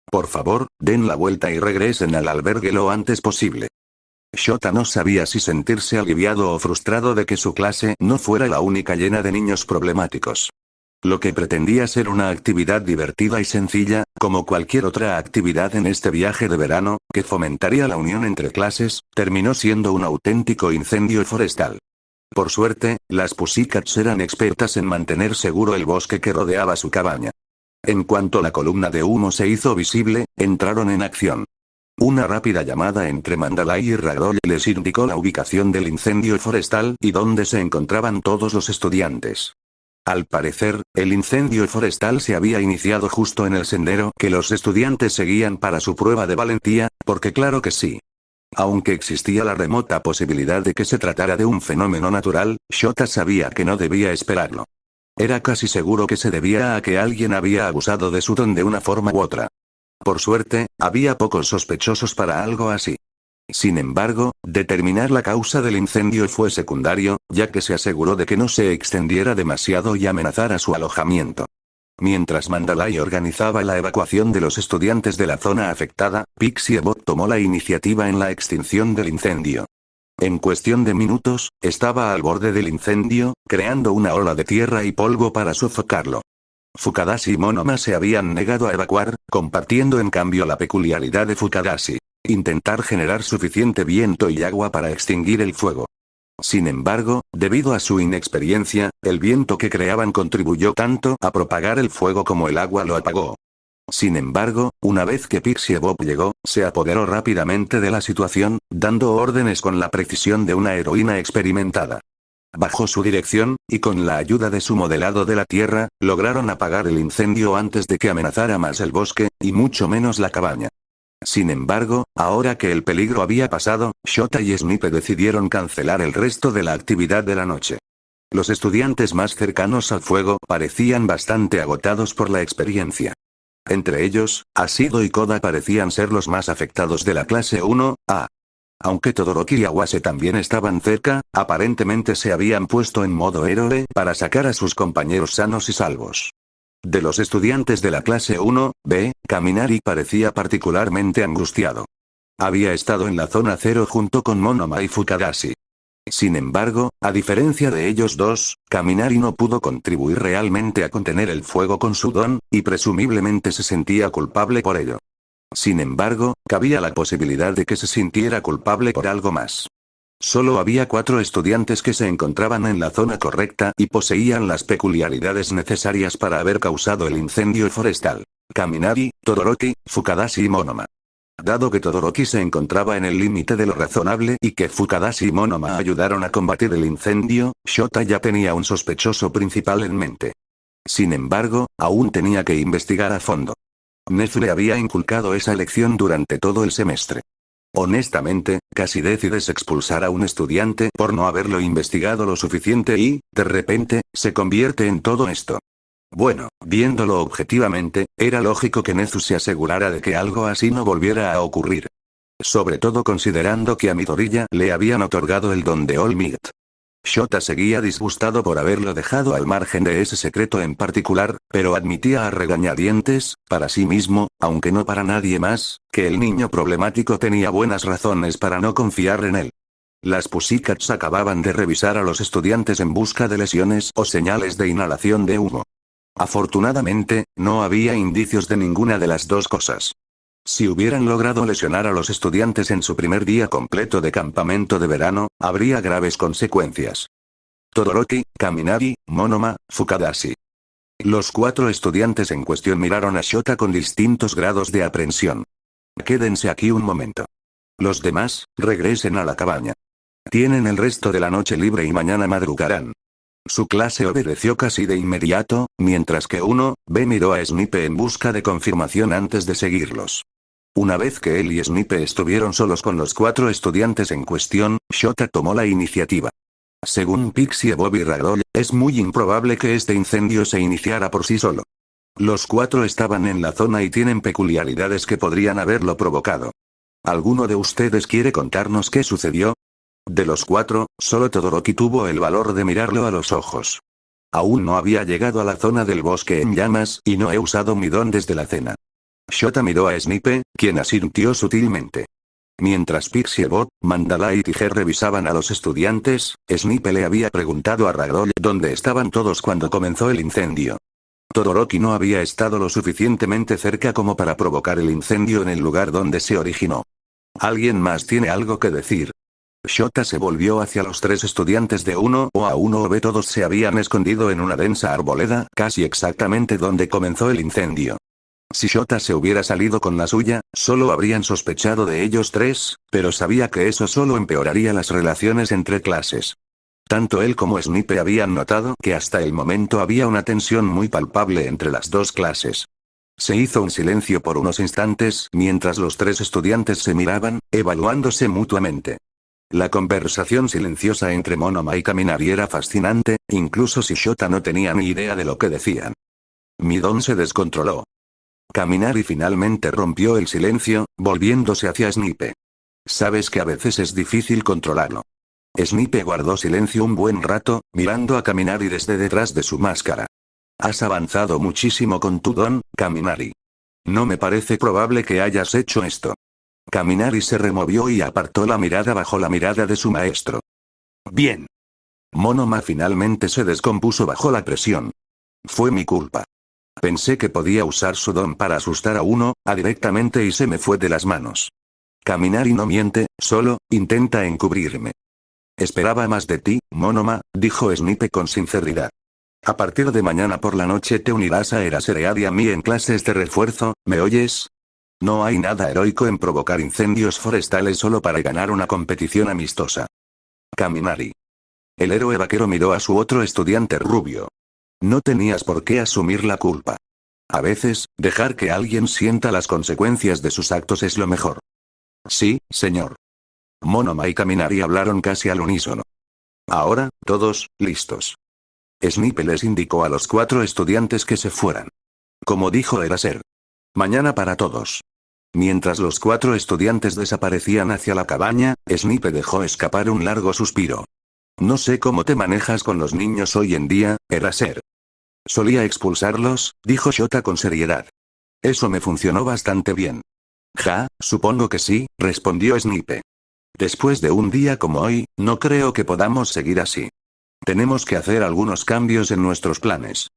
Por favor, den la vuelta y regresen al albergue lo antes posible. Shota no sabía si sentirse aliviado o frustrado de que su clase no fuera la única llena de niños problemáticos. Lo que pretendía ser una actividad divertida y sencilla, como cualquier otra actividad en este viaje de verano, que fomentaría la unión entre clases, terminó siendo un auténtico incendio forestal. Por suerte, las Pussycats eran expertas en mantener seguro el bosque que rodeaba su cabaña. En cuanto la columna de humo se hizo visible, entraron en acción. Una rápida llamada entre Mandalay y Ragdoll les indicó la ubicación del incendio forestal y dónde se encontraban todos los estudiantes. Al parecer, el incendio forestal se había iniciado justo en el sendero que los estudiantes seguían para su prueba de valentía, porque claro que sí. Aunque existía la remota posibilidad de que se tratara de un fenómeno natural, Shota sabía que no debía esperarlo. Era casi seguro que se debía a que alguien había abusado de su don de una forma u otra. Por suerte, había pocos sospechosos para algo así. Sin embargo, determinar la causa del incendio fue secundario, ya que se aseguró de que no se extendiera demasiado y amenazara su alojamiento. Mientras Mandalay organizaba la evacuación de los estudiantes de la zona afectada, Pixiebot tomó la iniciativa en la extinción del incendio. En cuestión de minutos, estaba al borde del incendio, creando una ola de tierra y polvo para sofocarlo. Fukadashi y Monoma se habían negado a evacuar, compartiendo en cambio la peculiaridad de Fukadashi: intentar generar suficiente viento y agua para extinguir el fuego. Sin embargo, debido a su inexperiencia, el viento que creaban contribuyó tanto a propagar el fuego como el agua lo apagó. Sin embargo, una vez que Pixie Bob llegó, se apoderó rápidamente de la situación, dando órdenes con la precisión de una heroína experimentada. Bajo su dirección, y con la ayuda de su modelado de la tierra, lograron apagar el incendio antes de que amenazara más el bosque, y mucho menos la cabaña. Sin embargo, ahora que el peligro había pasado, Shota y Snipe decidieron cancelar el resto de la actividad de la noche. Los estudiantes más cercanos al fuego parecían bastante agotados por la experiencia. Entre ellos, Asido y Koda parecían ser los más afectados de la clase 1A. Aunque Todoroki y Awase también estaban cerca, aparentemente se habían puesto en modo héroe para sacar a sus compañeros sanos y salvos. De los estudiantes de la clase 1B, Kaminari parecía particularmente angustiado. Había estado en la zona 0 junto con Monoma y Fukadashi. Sin embargo, a diferencia de ellos dos, Kaminari no pudo contribuir realmente a contener el fuego con su don, y presumiblemente se sentía culpable por ello. Sin embargo, cabía la posibilidad de que se sintiera culpable por algo más. Solo había 4 estudiantes que se encontraban en la zona correcta y poseían las peculiaridades necesarias para haber causado el incendio forestal: Kaminari, Todoroki, Fukadashi y Monoma. Dado que Todoroki se encontraba en el límite de lo razonable y que Fukadashi y Monoma ayudaron a combatir el incendio, Shota ya tenía un sospechoso principal en mente. Sin embargo, aún tenía que investigar a fondo. Nezu le había inculcado esa lección durante todo el semestre. Honestamente, casi decides expulsar a un estudiante por no haberlo investigado lo suficiente y, de repente, se convierte en todo esto. Bueno, viéndolo objetivamente, era lógico que Nezu se asegurara de que algo así no volviera a ocurrir. Sobre todo considerando que a Midoriya le habían otorgado el don de All Might. Shota seguía disgustado por haberlo dejado al margen de ese secreto en particular, pero admitía a regañadientes, para sí mismo, aunque no para nadie más, que el niño problemático tenía buenas razones para no confiar en él. Las Pussycats acababan de revisar a los estudiantes en busca de lesiones o señales de inhalación de humo. Afortunadamente, no había indicios de ninguna de las dos cosas. Si hubieran logrado lesionar a los estudiantes en su primer día completo de campamento de verano, habría graves consecuencias. Todoroki, Kaminari, Monoma, Fukadashi. Los 4 estudiantes en cuestión miraron a Shota con distintos grados de aprensión. Quédense aquí un momento. Los demás, regresen a la cabaña. Tienen el resto de la noche libre y mañana madrugarán. Su clase obedeció casi de inmediato, mientras que 1B miró a Snipe en busca de confirmación antes de seguirlos. Una vez que él y Snipe estuvieron solos con los 4 estudiantes en cuestión, Shota tomó la iniciativa. Según Pixie Bob y Ragdoll, es muy improbable que este incendio se iniciara por sí solo. Los 4 estaban en la zona y tienen peculiaridades que podrían haberlo provocado. ¿Alguno de ustedes quiere contarnos qué sucedió? De los 4, solo Todoroki tuvo el valor de mirarlo a los ojos. Aún no había llegado a la zona del bosque en llamas y no he usado mi don desde la cena. Shota miró a Snipe, quien asintió sutilmente. Mientras Pixie Bob, Mandala y Tiger revisaban a los estudiantes, Snipe le había preguntado a Ragdoll dónde estaban todos cuando comenzó el incendio. Todoroki no había estado lo suficientemente cerca como para provocar el incendio en el lugar donde se originó. ¿Alguien más tiene algo que decir? Shota se volvió hacia los 3 estudiantes de 1 o a 1B. Todos se habían escondido en una densa arboleda, casi exactamente donde comenzó el incendio. Si Shota se hubiera salido con la suya, solo habrían sospechado de ellos 3, pero sabía que eso solo empeoraría las relaciones entre clases. Tanto él como Snipe habían notado que hasta el momento había una tensión muy palpable entre las dos clases. Se hizo un silencio por unos instantes mientras los 3 estudiantes se miraban, evaluándose mutuamente. La conversación silenciosa entre Monoma y Kaminari era fascinante, incluso si Shota no tenía ni idea de lo que decían. Mi don se descontroló. Kaminari finalmente rompió el silencio, volviéndose hacia Snipe. Sabes que a veces es difícil controlarlo. Snipe guardó silencio un buen rato, mirando a Kaminari desde detrás de su máscara. Has avanzado muchísimo con tu don, Kaminari. No me parece probable que hayas hecho esto. Kaminari se removió y apartó la mirada bajo la mirada de su maestro. Bien. Monoma finalmente se descompuso bajo la presión. Fue mi culpa. Pensé que podía usar su don para asustar a 1A directamente y se me fue de las manos. Kaminari no miente, solo intenta encubrirme. Esperaba más de ti, Monoma, dijo Snipe con sinceridad. A partir de mañana por la noche te unirás a Eraserhead y a mí en clases de refuerzo, ¿me oyes? No hay nada heroico en provocar incendios forestales solo para ganar una competición amistosa. Kaminari. El héroe vaquero miró a su otro estudiante rubio. No tenías por qué asumir la culpa. A veces, dejar que alguien sienta las consecuencias de sus actos es lo mejor. Sí, señor. Monoma y Kaminari hablaron casi al unísono. Ahora, todos, listos. Snipe les indicó a los 4 estudiantes que se fueran. Como dijo Eraser. Mañana para todos. Mientras los 4 estudiantes desaparecían hacia la cabaña, Snipe dejó escapar un largo suspiro. No sé cómo te manejas con los niños hoy en día, Eraser. Solía expulsarlos, dijo Shota con seriedad. Eso me funcionó bastante bien. Ja, supongo que sí, respondió Snipe. Después de un día como hoy, no creo que podamos seguir así. Tenemos que hacer algunos cambios en nuestros planes.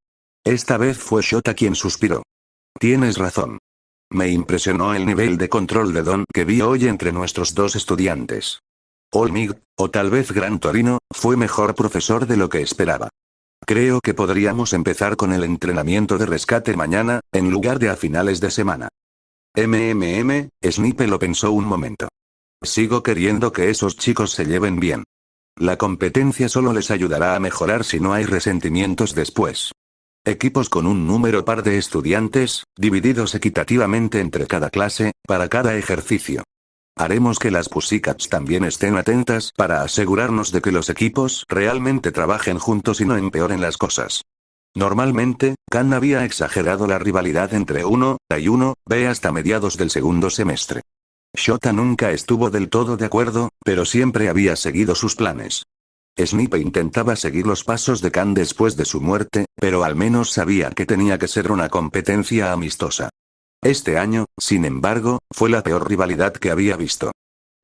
Esta vez fue Shota quien suspiró. Tienes razón. Me impresionó el nivel de control de Don que vi hoy entre nuestros 2 estudiantes. Olmig, o tal vez Gran Torino, fue mejor profesor de lo que esperaba. Creo que podríamos empezar con el entrenamiento de rescate mañana, en lugar de a finales de semana. Snipe lo pensó un momento. Sigo queriendo que esos chicos se lleven bien. La competencia solo les ayudará a mejorar si no hay resentimientos después. Equipos con un número par de estudiantes, divididos equitativamente entre cada clase, para cada ejercicio. Haremos que las Pussycats también estén atentas para asegurarnos de que los equipos realmente trabajen juntos y no empeoren las cosas. Normalmente, Khan había exagerado la rivalidad entre 1A y 1B hasta mediados del segundo semestre. Shota nunca estuvo del todo de acuerdo, pero siempre había seguido sus planes. Snipe intentaba seguir los pasos de Khan después de su muerte, pero al menos sabía que tenía que ser una competencia amistosa. Este año, sin embargo, fue la peor rivalidad que había visto.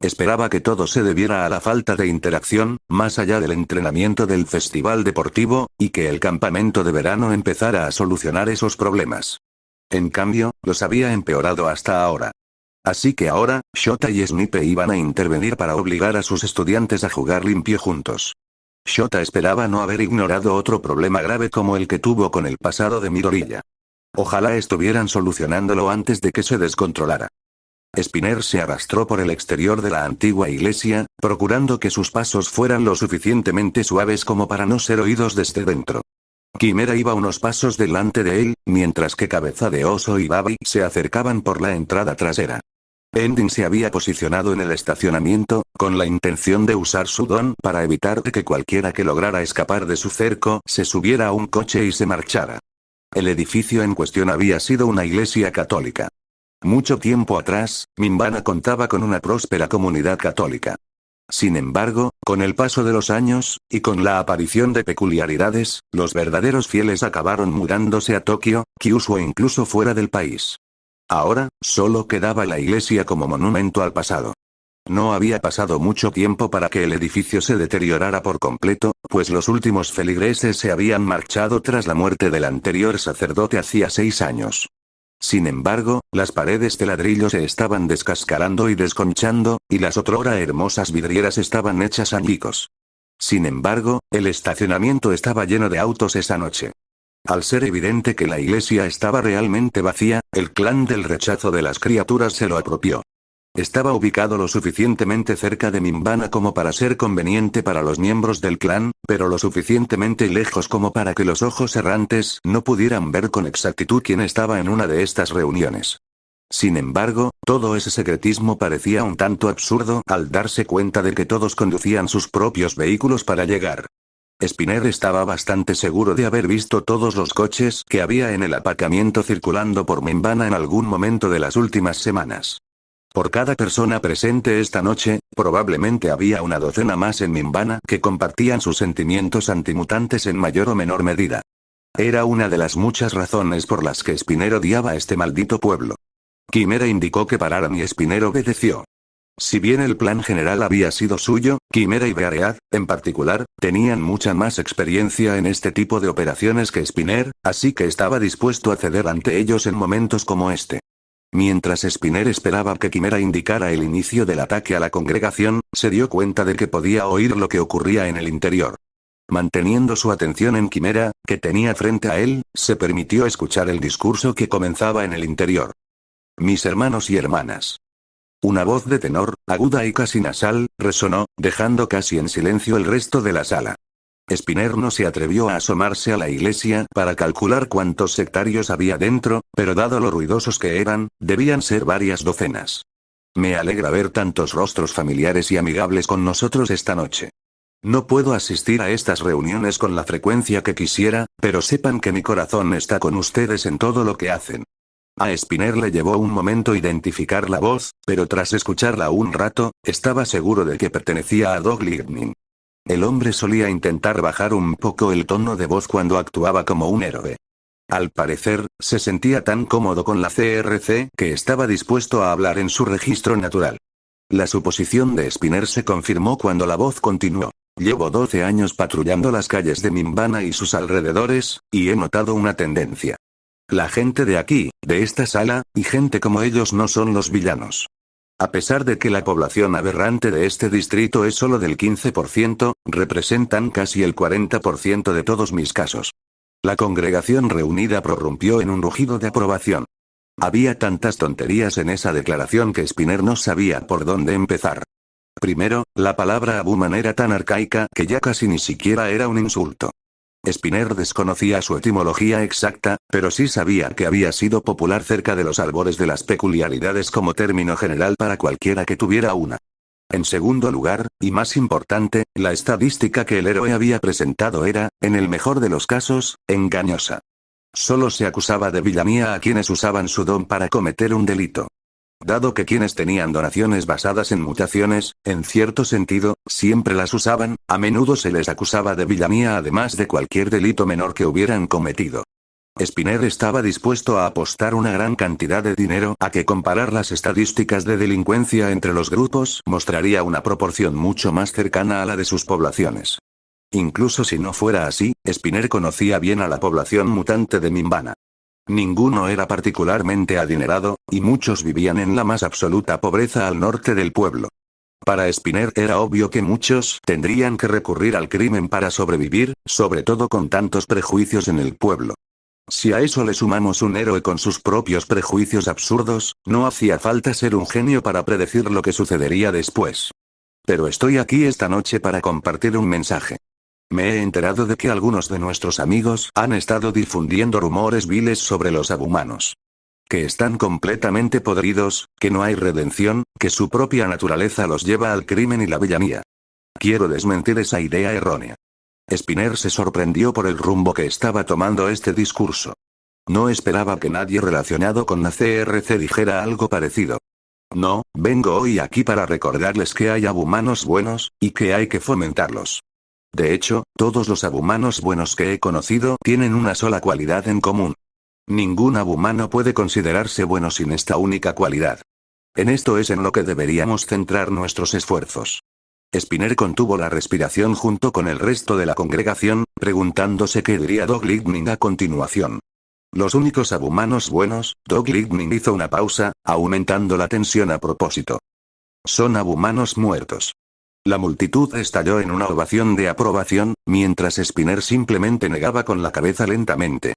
Esperaba que todo se debiera a la falta de interacción, más allá del entrenamiento del festival deportivo, y que el campamento de verano empezara a solucionar esos problemas. En cambio, los había empeorado hasta ahora. Así que ahora, Shota y Snipe iban a intervenir para obligar a sus estudiantes a jugar limpio juntos. Shota esperaba no haber ignorado otro problema grave como el que tuvo con el pasado de Midoriya. Ojalá estuvieran solucionándolo antes de que se descontrolara. Spinner se arrastró por el exterior de la antigua iglesia, procurando que sus pasos fueran lo suficientemente suaves como para no ser oídos desde dentro. Quimera iba unos pasos delante de él, mientras que Cabeza de Oso y Babi se acercaban por la entrada trasera. Ending se había posicionado en el estacionamiento, con la intención de usar su don para evitar que cualquiera que lograra escapar de su cerco se subiera a un coche y se marchara. El edificio en cuestión había sido una iglesia católica. Mucho tiempo atrás, Minbana contaba con una próspera comunidad católica. Sin embargo, con el paso de los años, y con la aparición de peculiaridades, los verdaderos fieles acabaron mudándose a Tokio, Kyushu o incluso fuera del país. Ahora, solo quedaba la iglesia como monumento al pasado. No había pasado mucho tiempo para que el edificio se deteriorara por completo, pues los últimos feligreses se habían marchado tras la muerte del anterior sacerdote hacía 6 años. Sin embargo, las paredes de ladrillo se estaban descascarando y desconchando, y las otrora hermosas vidrieras estaban hechas añicos. Sin embargo, el estacionamiento estaba lleno de autos esa noche. Al ser evidente que la iglesia estaba realmente vacía, el clan del rechazo de las criaturas se lo apropió. Estaba ubicado lo suficientemente cerca de Minbana como para ser conveniente para los miembros del clan, pero lo suficientemente lejos como para que los ojos errantes no pudieran ver con exactitud quién estaba en una de estas reuniones. Sin embargo, todo ese secretismo parecía un tanto absurdo al darse cuenta de que todos conducían sus propios vehículos para llegar. Spinner estaba bastante seguro de haber visto todos los coches que había en el aparcamiento circulando por Minbana en algún momento de las últimas semanas. Por cada persona presente esta noche, probablemente había una docena más en Minbana que compartían sus sentimientos antimutantes en mayor o menor medida. Era una de las muchas razones por las que Spinner odiaba a este maldito pueblo. Quimera indicó que pararan y Spinner obedeció. Si bien el plan general había sido suyo, Quimera y Bearead, en particular, tenían mucha más experiencia en este tipo de operaciones que Spinner, así que estaba dispuesto a ceder ante ellos en momentos como este. Mientras Spinner esperaba que Quimera indicara el inicio del ataque a la congregación, se dio cuenta de que podía oír lo que ocurría en el interior. Manteniendo su atención en Quimera, que tenía frente a él, se permitió escuchar el discurso que comenzaba en el interior. Mis hermanos y hermanas. Una voz de tenor, aguda y casi nasal, resonó, dejando casi en silencio el resto de la sala. Spinner no se atrevió a asomarse a la iglesia para calcular cuántos sectarios había dentro, pero dado lo ruidosos que eran, debían ser varias docenas. Me alegra ver tantos rostros familiares y amigables con nosotros esta noche. No puedo asistir a estas reuniones con la frecuencia que quisiera, pero sepan que mi corazón está con ustedes en todo lo que hacen. A Spinner le llevó un momento identificar la voz, pero tras escucharla un rato, estaba seguro de que pertenecía a Doug Livnin. El hombre solía intentar bajar un poco el tono de voz cuando actuaba como un héroe. Al parecer, se sentía tan cómodo con la CRC que estaba dispuesto a hablar en su registro natural. La suposición de Spinner se confirmó cuando la voz continuó. Llevo 12 años patrullando las calles de Minvana y sus alrededores, y he notado una tendencia. La gente de aquí, de esta sala, y gente como ellos no son los villanos. A pesar de que la población aberrante de este distrito es solo del 15%, representan casi el 40% de todos mis casos. La congregación reunida prorrumpió en un rugido de aprobación. Había tantas tonterías en esa declaración que Spinner no sabía por dónde empezar. Primero, la palabra Abuman era tan arcaica que ya casi ni siquiera era un insulto. Spinner desconocía su etimología exacta, pero sí sabía que había sido popular cerca de los albores de las peculiaridades como término general para cualquiera que tuviera una. En segundo lugar, y más importante, la estadística que el héroe había presentado era, en el mejor de los casos, engañosa. Solo se acusaba de villanía a quienes usaban su don para cometer un delito. Dado que quienes tenían donaciones basadas en mutaciones, en cierto sentido, siempre las usaban, a menudo se les acusaba de villanía además de cualquier delito menor que hubieran cometido. Spinner estaba dispuesto a apostar una gran cantidad de dinero a que comparar las estadísticas de delincuencia entre los grupos mostraría una proporción mucho más cercana a la de sus poblaciones. Incluso si no fuera así, Spinner conocía bien a la población mutante de Minvana. Ninguno era particularmente adinerado, y muchos vivían en la más absoluta pobreza al norte del pueblo. Para Spinner era obvio que muchos tendrían que recurrir al crimen para sobrevivir, sobre todo con tantos prejuicios en el pueblo. Si a eso le sumamos un héroe con sus propios prejuicios absurdos, no hacía falta ser un genio para predecir lo que sucedería después. Pero estoy aquí esta noche para compartir un mensaje. Me he enterado de que algunos de nuestros amigos han estado difundiendo rumores viles sobre los abumanos. Que están completamente podridos, que no hay redención, que su propia naturaleza los lleva al crimen y la villanía. Quiero desmentir esa idea errónea. Spinner se sorprendió por el rumbo que estaba tomando este discurso. No esperaba que nadie relacionado con la CRC dijera algo parecido. No, vengo hoy aquí para recordarles que hay abumanos buenos, y que hay que fomentarlos. De hecho, todos los abumanos buenos que he conocido tienen una sola cualidad en común. Ningún abumano puede considerarse bueno sin esta única cualidad. En esto es en lo que deberíamos centrar nuestros esfuerzos. Spinner contuvo la respiración junto con el resto de la congregación, preguntándose qué diría Doug Livnin a continuación. Los únicos abumanos buenos, Doug Livnin hizo una pausa, aumentando la tensión a propósito. Son abumanos muertos. La multitud estalló en una ovación de aprobación, mientras Spinner simplemente negaba con la cabeza lentamente.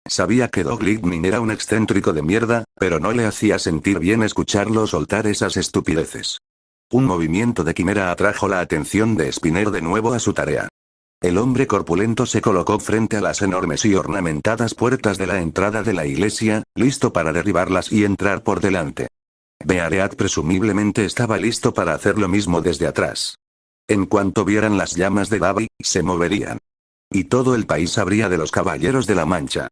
Sabía que Doug Livnin era un excéntrico de mierda, pero no le hacía sentir bien escucharlo soltar esas estupideces. Un movimiento de quimera atrajo la atención de Spinner de nuevo a su tarea. El hombre corpulento se colocó frente a las enormes y ornamentadas puertas de la entrada de la iglesia, listo para derribarlas y entrar por delante. Beareat presumiblemente estaba listo para hacer lo mismo desde atrás. En cuanto vieran las llamas de Babi, se moverían. Y todo el país sabría de los caballeros de la Mancha.